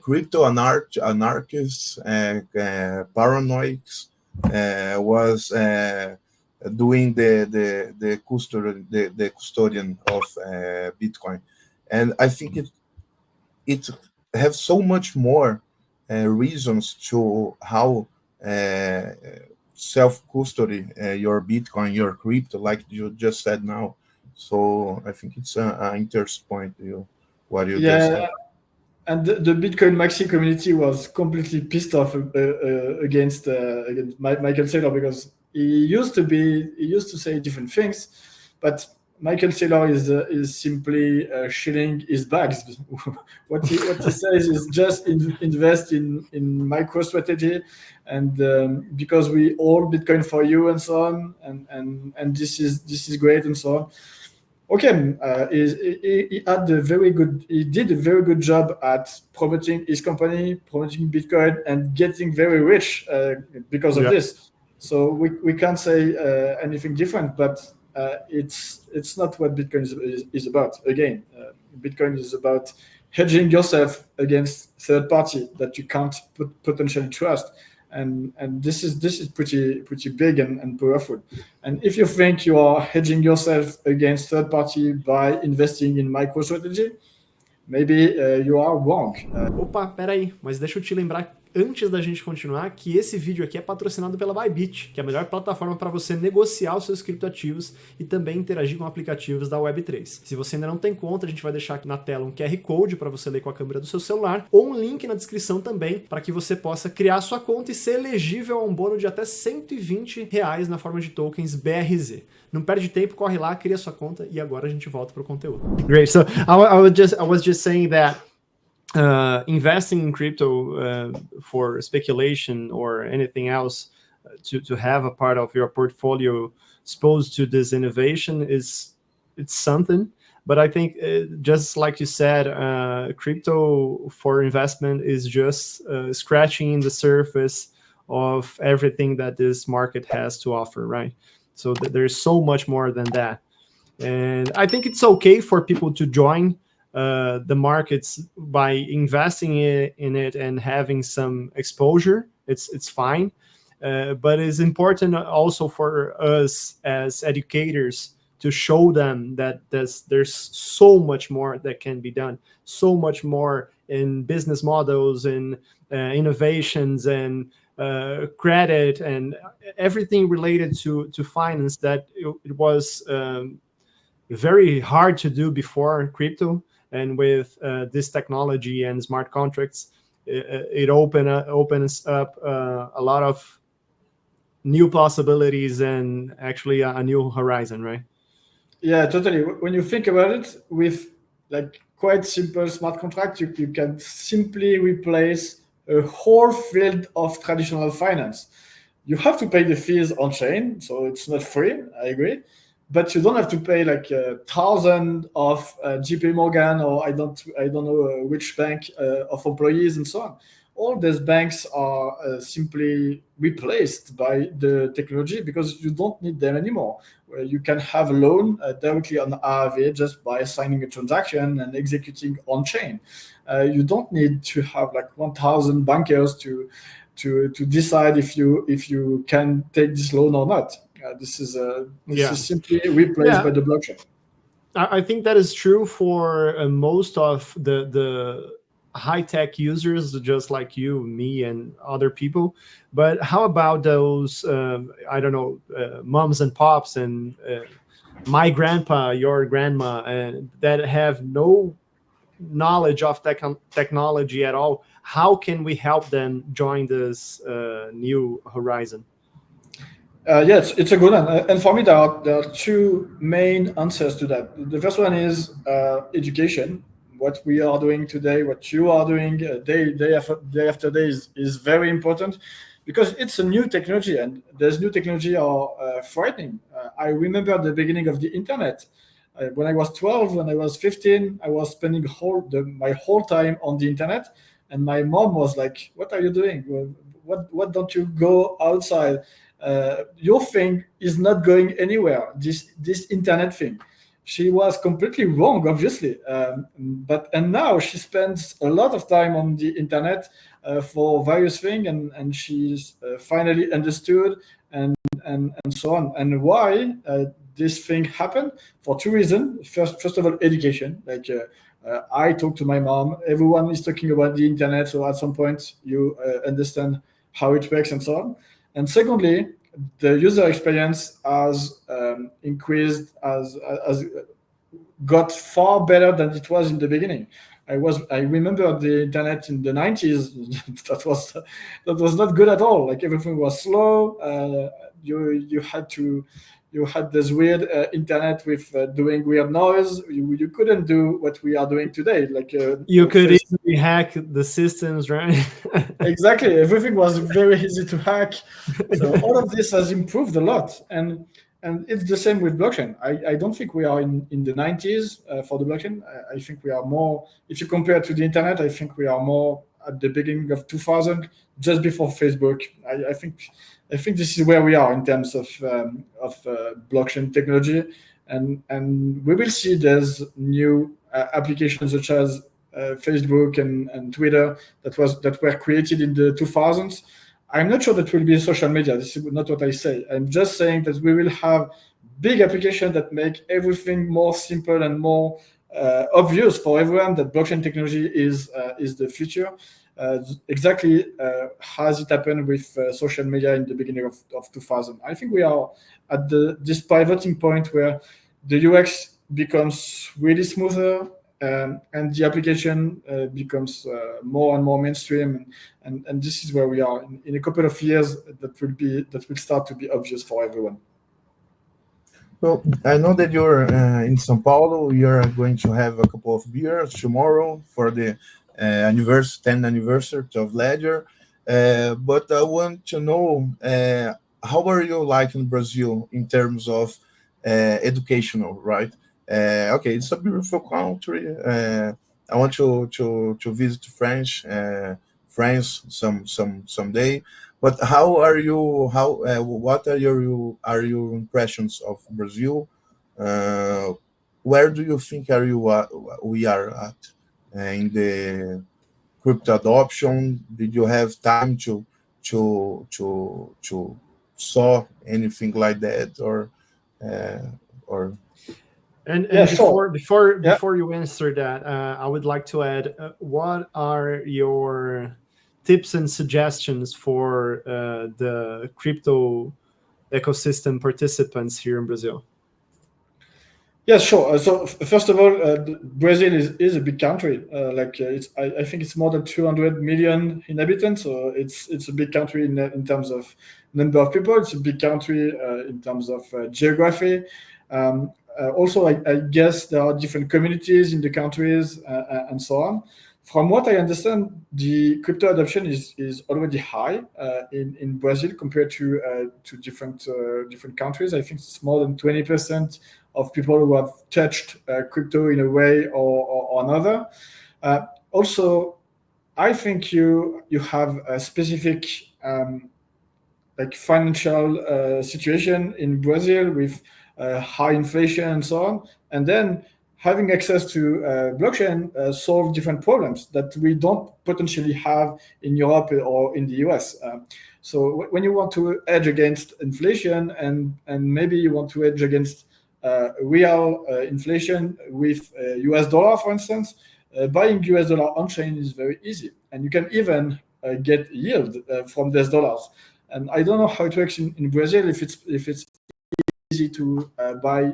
crypto anarchists, paranoics was doing the custodian of Bitcoin, and I think it has so much more reasons to how self-custody your Bitcoin, your crypto, like you just said now. So I think it's an interest point, what you just said. And the Bitcoin Maxi community was completely pissed off against Michael Saylor, because he used to say different things, but Michael Saylor is simply shilling his bags. What he says is just invest in MicroStrategy, and because we all Bitcoin for you and so on, and this is great and so on. Okay, he did a very good job at promoting his company, promoting Bitcoin, and getting very rich because of this. So we can't say anything different, but it's not what Bitcoin is about. Again, Bitcoin is about hedging yourself against third party that you can't potentially trust. And this is pretty big and powerful. And if you think you are hedging yourself against third party by investing in MicroStrategy, maybe you are wrong. Opa, peraí, mas deixa eu te lembrar, antes da gente continuar, que esse vídeo aqui é patrocinado pela Bybit, que é a melhor plataforma para você negociar os seus criptoativos e também interagir com aplicativos da Web3. Se você ainda não tem conta, a gente vai deixar aqui na tela um QR Code para você ler com a câmera do seu celular, ou um link na descrição também, para que você possa criar sua conta e ser elegível a um bônus de até R$120 na forma de tokens BRZ. Não perde tempo, corre lá, cria sua conta e agora a gente volta para o conteúdo. Great, so I was just saying that investing in crypto for speculation or anything else to have a part of your portfolio exposed to this innovation it's something. But I think just like you said, crypto for investment is just scratching the surface of everything that this market has to offer, right? So there's so much more than that. And I think it's okay for people to join the markets by investing in it and having some exposure. It's fine, but it's important also for us as educators to show them that there's so much more that can be done, so much more in business models and innovations and credit and everything related to finance that it was very hard to do before crypto. And with this technology and smart contracts, it opens up a lot of new possibilities and actually a new horizon, right? Yeah, totally. When you think about it, with like quite simple smart contract, you can simply replace a whole field of traditional finance. You have to pay the fees on chain, so it's not free. I agree. But you don't have to pay like 1,000 of JP Morgan or I don't know which bank of employees and so on. all these banks are simply replaced by the technology because you don't need them anymore. You can have a loan directly on Aave just by signing a transaction and executing on chain. You don't need to have like 1,000 bankers to decide if you can take this loan or not. This is simply replaced by the blockchain. I think that is true for most of the high-tech users, just like you, me, and other people. But how about those, moms and pops and my grandpa, your grandma, that have no knowledge of technology at all? How can we help them join this new horizon? Yes, it's a good one. And for me, there are two main answers to that. The first one is education. What we are doing today, what you are doing day after day is very important because it's a new technology, and there's new technology are frightening. I remember the beginning of the internet. When I was 12, when I was 15, I was spending my whole time on the internet, and my mom was like, "What are you doing? What don't you go outside? Your thing is not going anywhere. This internet thing." She was completely wrong, obviously, but now she spends a lot of time on the internet for various things, and she's finally understood and so on. And why this thing happened? For two reasons. First of all, education. Like I talk to my mom. Everyone is talking about the internet, so at some point you understand how it works and so on. And secondly, the user experience has increased, has got far better than it was in the beginning. I remember the internet in the 90s. that was not good at all. Like everything was slow. You had this weird internet with doing weird noise. You couldn't do what we are doing today. Like you could easily hack the systems, right? Exactly. Everything was very easy to hack. So all of this has improved a lot, and it's the same with blockchain. I don't think we are in the 90s for the blockchain. I think we are more. If you compare to the internet, I think we are more at the beginning of 2000, just before Facebook. I think this is where we are in terms of blockchain technology, and we will see there's new applications such as Facebook and Twitter that were created in the 2000s. I'm not sure that will be social media. This is not what I say. I'm just saying that we will have big applications that make everything more simple and more obvious for everyone that blockchain technology is the future. Exactly as it happened with social media in the beginning of 2000. I think we are at this pivoting point where the UX becomes really smoother, and the application becomes more and more mainstream, and this is where we are. In a couple of years, that will start to be obvious for everyone. So I know that you're in São Paulo. You're going to have a couple of beers tomorrow for the 10th anniversary of Ledger. But I want to know how are you like in Brazil in terms of educational, right? Okay, it's a beautiful country. I want to visit France someday. But how are you? What are your impressions of Brazil? Where do you think we are at in the crypto adoption? Did you have time to saw anything like that or? And Yeah, before you answer that, I would like to add, what are your tips and suggestions for the crypto ecosystem participants here in Brazil? Yeah, sure. So first of all, Brazil is a big country. I think it's more than 200 million inhabitants. So it's a big country in terms of number of people. It's a big country in terms of geography. Also, I guess there are different communities in the countries and so on. From what I understand, the crypto adoption is already high in Brazil compared to different countries. I think it's more than 20% of people who have touched crypto in a way or another. Also, I think you have a specific like financial situation in Brazil with high inflation and so on, and then having access to blockchain solve different problems that we don't potentially have in Europe or in the US. So when you want to hedge against inflation and maybe you want to hedge against real inflation with US dollar, for instance, buying US dollar on chain is very easy, and you can even get yield from these dollars. And I don't know how it works in Brazil, if it's easy to buy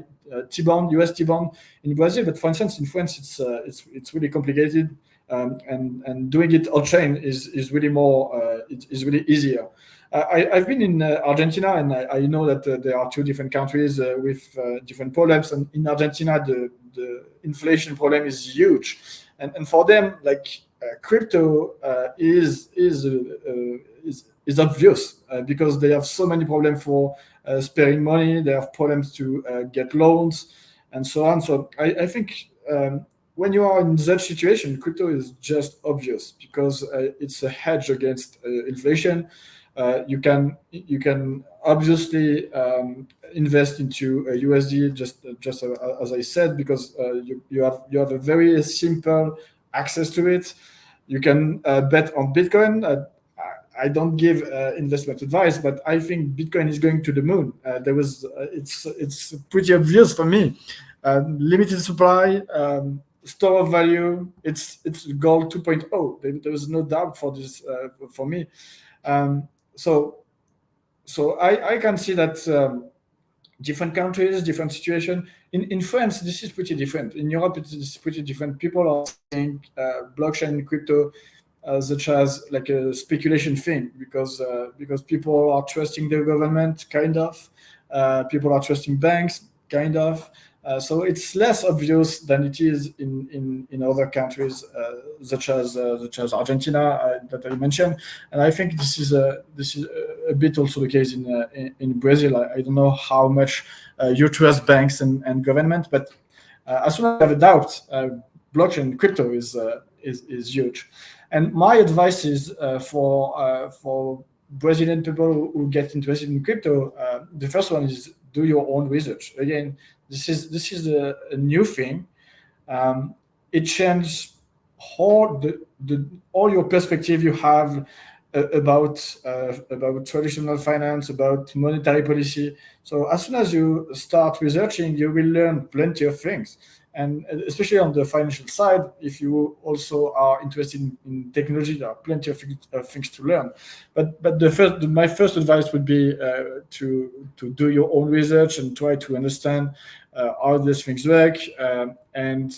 T-bond, US T-bond in Brazil, but for instance in France it's really complicated, and doing it on chain is really more is really easier. I've been in Argentina, and I know that there are two different countries with different problems, and in Argentina the inflation problem is huge, and for them like crypto is obvious because they have so many problems for sparing money. They have problems to get loans and so on. So I think when you are in that situation, crypto is just obvious because it's a hedge against inflation. You can obviously invest into USD just as I said, because you have a very simple access to it. You can bet on Bitcoin. I don't give investment advice, but I think Bitcoin is going to the moon. It's pretty obvious for me. Limited supply, store of value. It's gold 2.0. There is no doubt for this for me. So I can see that different countries, different situation. In France, this is pretty different. In Europe, it's pretty different. People are saying blockchain, crypto, such as like a speculation thing, because people are trusting the government, kind of. People are trusting banks, kind of. So it's less obvious than it is in other countries, such as Argentina that I mentioned, and I think this is a bit also the case in Brazil. I don't know how much you trust banks and government, but as soon as you have a doubt, blockchain crypto is huge. And my advice is for Brazilian people who get interested in crypto. The first one is do your own research. Again, this is a new thing. It changes all your perspective you have about traditional finance, about monetary policy. So as soon as you start researching, you will learn plenty of things. And especially on the financial side, if you also are interested in technology, there are plenty of things to learn. But my first advice would be to do your own research and try to understand how these things work, and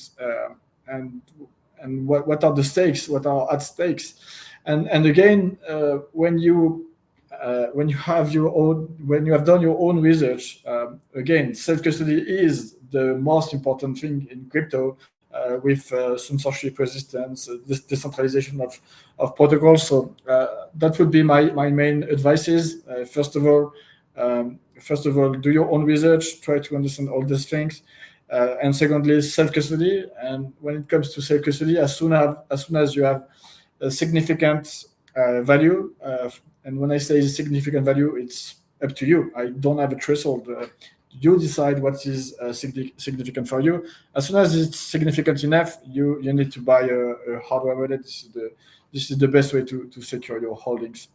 what are the stakes, what are at stakes. And again, when you have done your own research, again, self-custody is the most important thing in crypto, with censorship resistance, decentralization of protocols. So that would be my main advices. First of all, do your own research, try to understand all these things, and secondly, self-custody. And when it comes to self-custody, as soon as you have a significant value, and when I say significant value, it's up to you. I don't have a threshold. You decide what is significant for you. As soon as it's significant enough, you need to buy a hardware wallet. This is the best way to secure your holdings.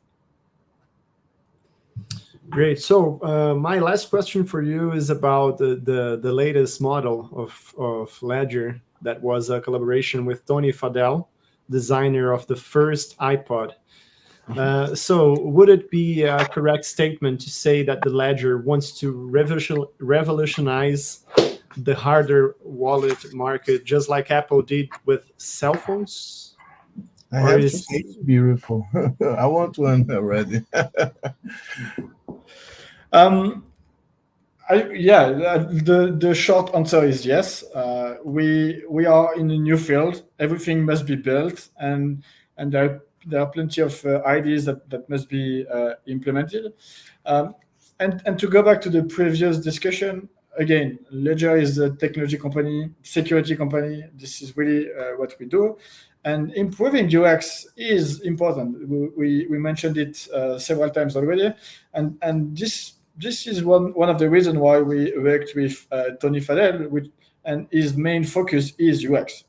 Great. So my last question for you is about the latest model of Ledger that was a collaboration with Tony Fadell, designer of the first iPod. So would it be a correct statement to say that the Ledger wants to revolutionize the hardware wallet market, just like Apple did with cell phones? I have to say it's beautiful. I want one already. The short answer is yes. We are in a new field. Everything must be built, and there are plenty of ideas that must be implemented. And to go back to the previous discussion, again, Ledger is a technology company, security company. This is really what we do. And improving UX is important. We mentioned it several times already, and this is one of the reasons why we worked with Tony Fadell, and his main focus is UX.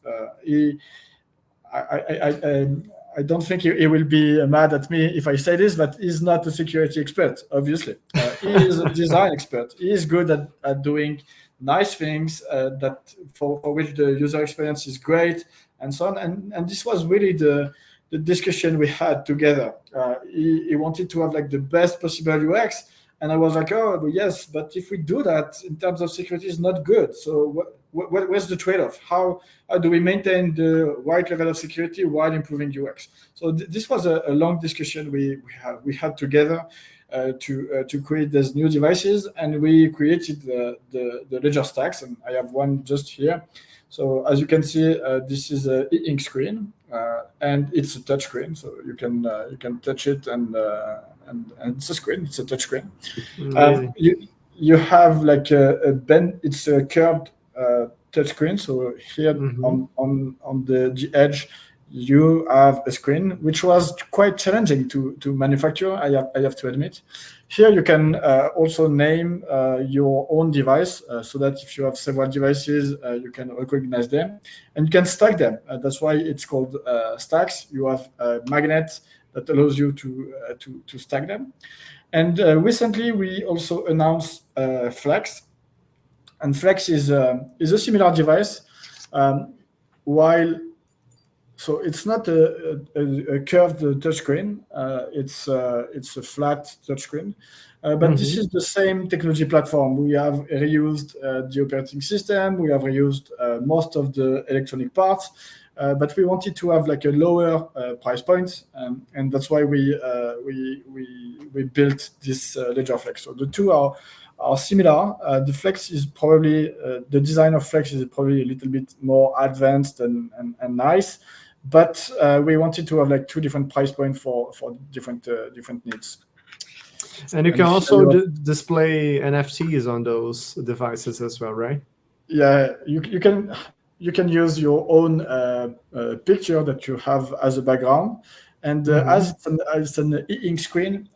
I don't think he will be mad at me if I say this, but he's not a security expert, obviously. He is a design expert. He is good at doing nice things that for which the user experience is great, and so on. And this was really the discussion we had together. He wanted to have like the best possible UX, and I was like, oh yes, but if we do that in terms of security, it's not good. So where's the trade-off? How do we maintain the right level of security while improving UX? So this was a long discussion we had together to create these new devices, and we created the ledger stacks, and I have one just here. So as you can see, this is an e-ink screen, and it's a touch screen, so you can touch it, and it's a screen. It's a touch screen. You have like a bend. It's a curved touch screen. So here on the edge, you have a screen, which was quite challenging to manufacture. I have to admit. Here you can also name your own device, so that if you have several devices, you can recognize them, and you can stack them. That's why it's called stacks. You have a magnet that allows you to stack them. And recently we also announced Flex, and Flex is a similar device, so it's not a curved touchscreen. It's a flat touchscreen, but this is the same technology platform. We have reused the operating system. We have reused most of the electronic parts, but we wanted to have like a lower price point, and that's why we built this Ledger Flex. So the two are similar. The Flex is probably the design of Flex is probably a little bit more advanced and nice. But we wanted to have like two different price points for different needs. And you can also display NFTs on those devices as well, right? Yeah, you can use your own picture that you have as a background, and as it's an e-ink screen,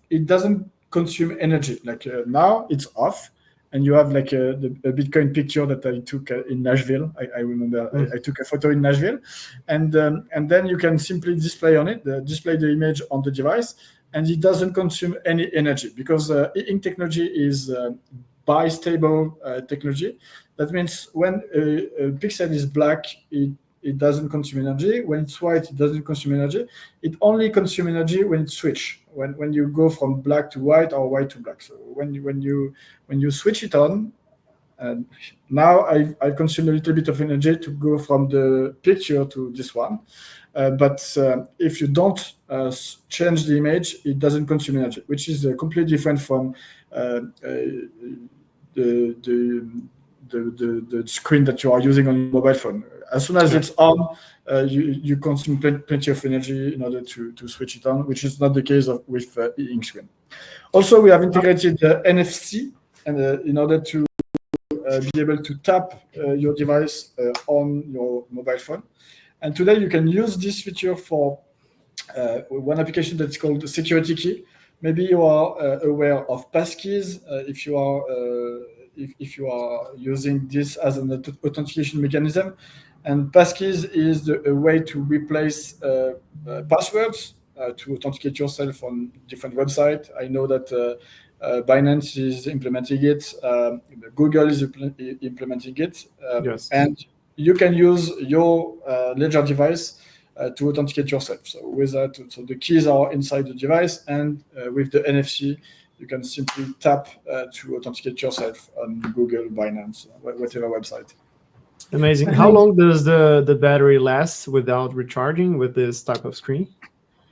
it doesn't consume energy. Like now it's off. And you have like a Bitcoin picture that I took in Nashville. I remember I took a photo in Nashville, and then you can simply display the image on the device, and it doesn't consume any energy because e-ink technology is bistable technology. That means when a pixel is black, it doesn't consume energy. When it's white, it doesn't consume energy. It only consumes energy when it switch. When you go from black to white or white to black. So when you switch it on, now I consume a little bit of energy to go from the picture to this one. But if you don't change the image, it doesn't consume energy, which is completely different from the screen that you are using on your mobile phone. As soon as it's on, you consume plenty of energy in order to switch it on, which is not the case with e-ink screen. Also, we have integrated NFC and in order to be able to tap your device on your mobile phone. And today you can use this feature for one application that's called the security key. Maybe you are aware of passkeys if you are using this as an authentication mechanism. And passkeys is a way to replace passwords to authenticate yourself on different websites. I know that Binance is implementing it. Google is implementing it. Yes. And you can use your Ledger device to authenticate yourself. So with that, so the keys are inside the device, and with the NFC, you can simply tap to authenticate yourself on Google, Binance, whatever website. Amazing. How long does the battery last without recharging with this type of screen,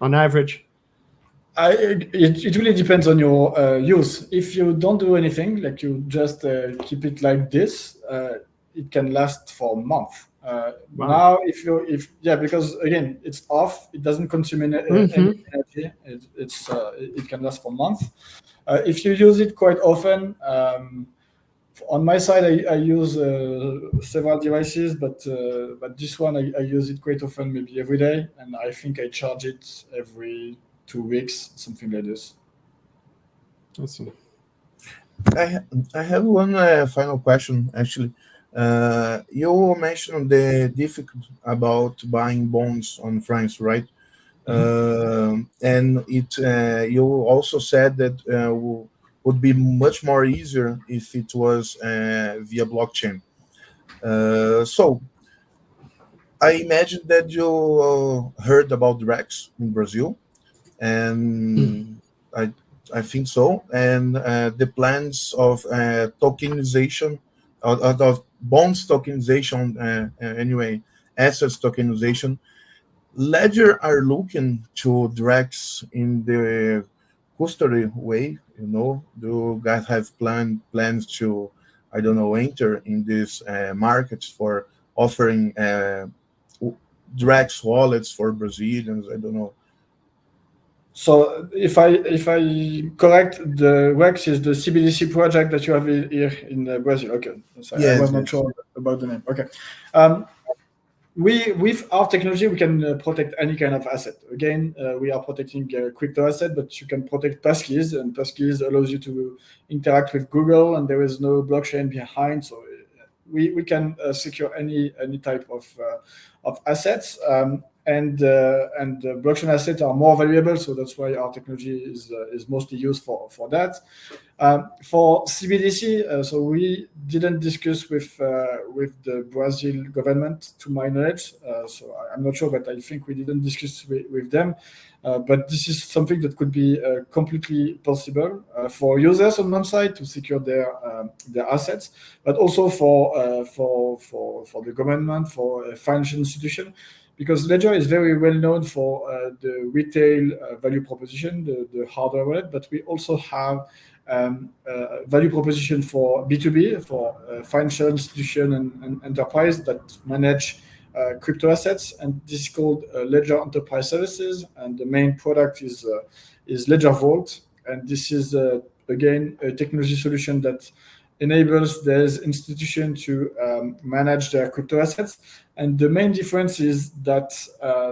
on average? It really depends on your use. If you don't do anything, like you just keep it like this, it can last for a month. Now, because again, it's off, it doesn't consume any energy. It can last for a month. If you use it quite often, On my side, I use several devices, but this one I use it quite often, maybe every day, and I think I charge it every 2 weeks, something like this. I see. I have one final question, actually. You mentioned the difficult about buying bonds on France, right? And you also said that would be much more easier if it was via blockchain. So I imagine that you heard about Drex in Brazil, and I think so. And the plans of tokenization, of bonds tokenization, anyway, assets tokenization. Ledger are looking to Drex in the custody way. Do you guys have plans to, I don't know, enter in these markets for offering Drex wallets for Brazilians? I don't know. So if I correct, the Drex is the CBDC project that you have here in Brazil. Okay, so Yes, I was not sure about the name. Okay. We, with our technology, we can protect any kind of asset. Again, we are protecting crypto asset, but you can protect passkeys, and passkeys allows you to interact with Google, and there is no blockchain behind. So we can secure any type of assets, and blockchain assets are more valuable. So that's why our technology is mostly used for that. For CBDC, so we didn't discuss with the Brazil government, to my knowledge. So I'm not sure, but I think we didn't discuss with them. But this is something that could be completely possible for users on one side to secure their assets, but also for the government, for a financial institution. Because Ledger is very well known for the retail value proposition, the hardware wallet, but we also have value proposition for B2B, for financial institution and enterprise that manage crypto assets, and this is called Ledger Enterprise Services, and the main product is Ledger Vault, and this is again a technology solution that enables these institutions to manage their crypto assets. And the main difference is that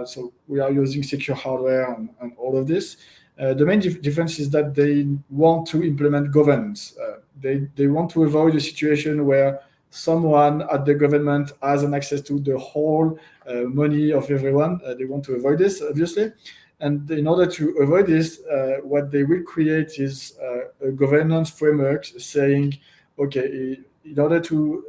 so we are using secure hardware and all of this. The main difference is that they want to implement governance. They want to avoid a situation where someone at the government has an access to the whole money of everyone. They want to avoid this, obviously. And in order to avoid this, what they will create is a governance framework saying, okay, in order to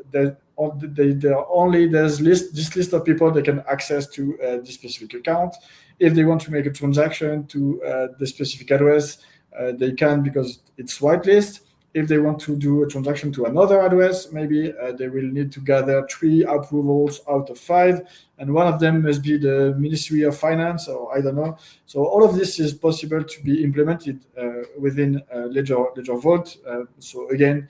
there's this list of people that can access to this specific account. If they want to make a transaction to the specific address, they can, because it's whitelist. If they want to do a transaction to another address, maybe they will need to gather 3 approvals out of 5, and one of them must be the Ministry of Finance, or I don't know. So all of this is possible to be implemented within Ledger Vault. So again,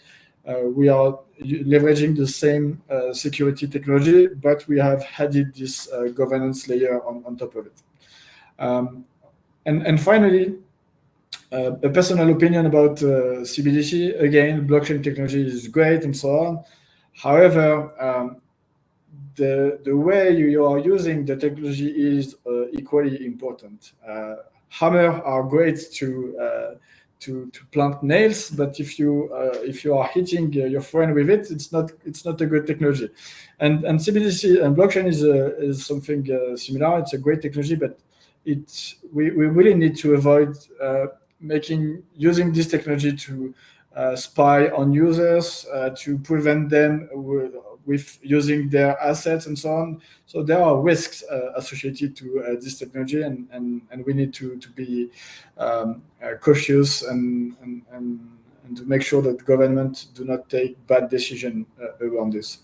we are leveraging the same security technology, but we have added this governance layer on top of it. And finally, a personal opinion about CBDC. Again, blockchain technology is great and so on. However, the way you are using the technology is equally important. Hammer are great to plant nails, but if you are hitting your friend with it, it's not a good technology. And CBDC and blockchain is something similar. It's a great technology, but we really need to avoid using this technology to spy on users, to prevent them with using their assets and so on. So there are risks associated to this technology, and we need to be cautious and to make sure that government do not take bad decision around this.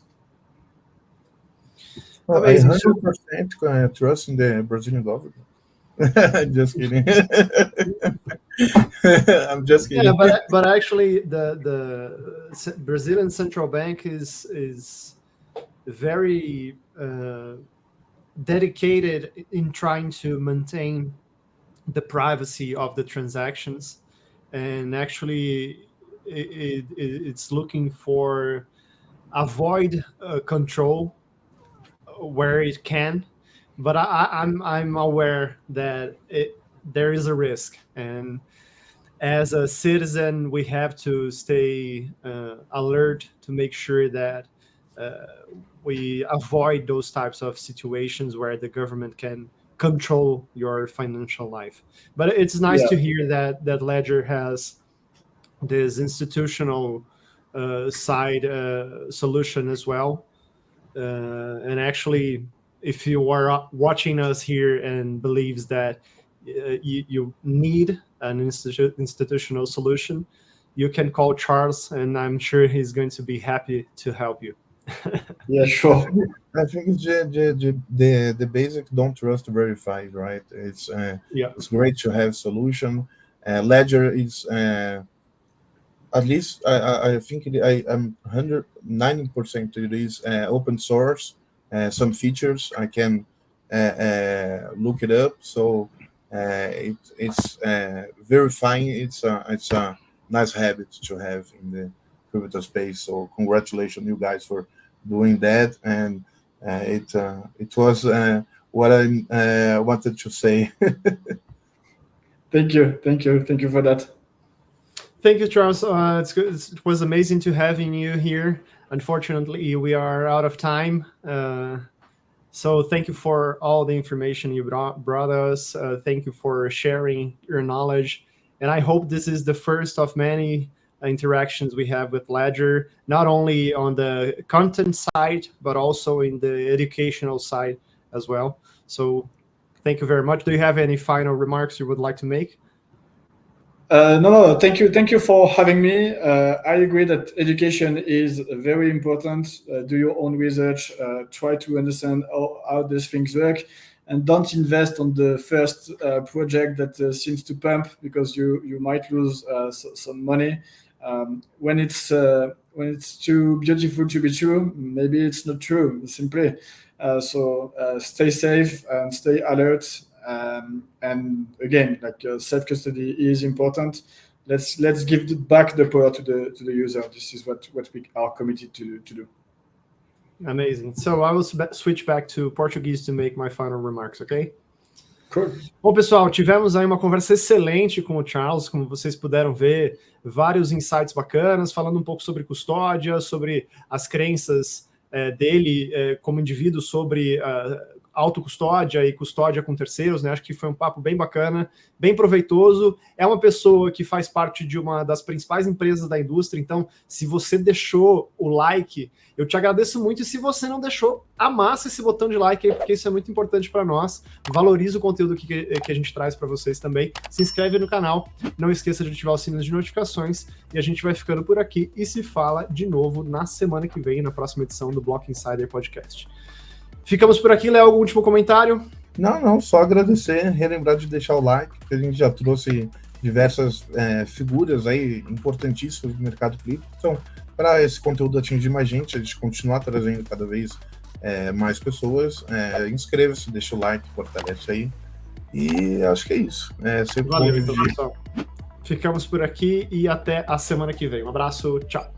Well, I 100% trust in the Brazilian government. Just kidding. I'm just kidding. Yeah, but actually, the Brazilian central bank is very dedicated in trying to maintain the privacy of the transactions, and actually, it's looking for avoid control where it can, but I'm aware that there is a risk, and as a citizen, we have to stay alert to make sure that we avoid those types of situations where the government can control your financial life. But it's nice to hear that Ledger has this institutional side solution as well. And actually, if you are watching us here and believes that you need an institutional solution, you can call Charles, and I'm sure he's going to be happy to help you. Yeah, sure. I think it's the basic don't trust, verify, right? It's great to have solution. Ledger is at least I think I'm 190% it is open source. Some features I can look it up, so it's verifying. It's a nice habit to have in the crypto space. So congratulations, you guys, for doing that, and it was what I wanted to say. Thank you for that. Thank you, Charles. It's good. It was amazing to having you here. Unfortunately, we are out of time. So thank you for all the information you brought us. Thank you for sharing your knowledge. And I hope this is the first of many interactions we have with Ledger, not only on the content side, but also in the educational side as well. So thank you very much. Do you have any final remarks you would like to make? No. Thank you for having me. I agree that education is very important. Do your own research. Try to understand how these things work, and don't invest on the first project that seems to pump, because you might lose some money. When it's too beautiful to be true, maybe it's not true. Simply, so stay safe and stay alert. And again, like self-custody is important. Let's give back the power to the user. This is what we are committed to do. Amazing. So I will switch back to Portuguese to make my final remarks, okay? Cool. Bom, pessoal, tivemos aí uma conversa excelente com o Charles, como vocês puderam ver, vários insights bacanas, falando um pouco sobre custódia, sobre as crenças dele como indivíduo sobre autocustódia e custódia com terceiros, né? Acho que foi um papo bem bacana, bem proveitoso. É uma pessoa que faz parte de uma das principais empresas da indústria, então, se você deixou o like, eu te agradeço muito, e se você não deixou, amassa esse botão de like aí, porque isso é muito importante para nós. Valoriza o conteúdo que a gente traz para vocês também. Se inscreve no canal, não esqueça de ativar o sino de notificações, e a gente vai ficando por aqui e se fala de novo na semana que vem, na próxima edição do BlockInsider Podcast. Ficamos por aqui, Léo, algum último comentário? Não, só agradecer, relembrar de deixar o like, que a gente já trouxe diversas figuras aí importantíssimas do mercado cripto. Então, para esse conteúdo atingir mais gente, a gente continuar trazendo cada vez mais pessoas, inscreva-se, deixa o like, fortalece aí. E acho que é isso. Valeu, então, pessoal. Ficamos por aqui e até a semana que vem. Um abraço, tchau.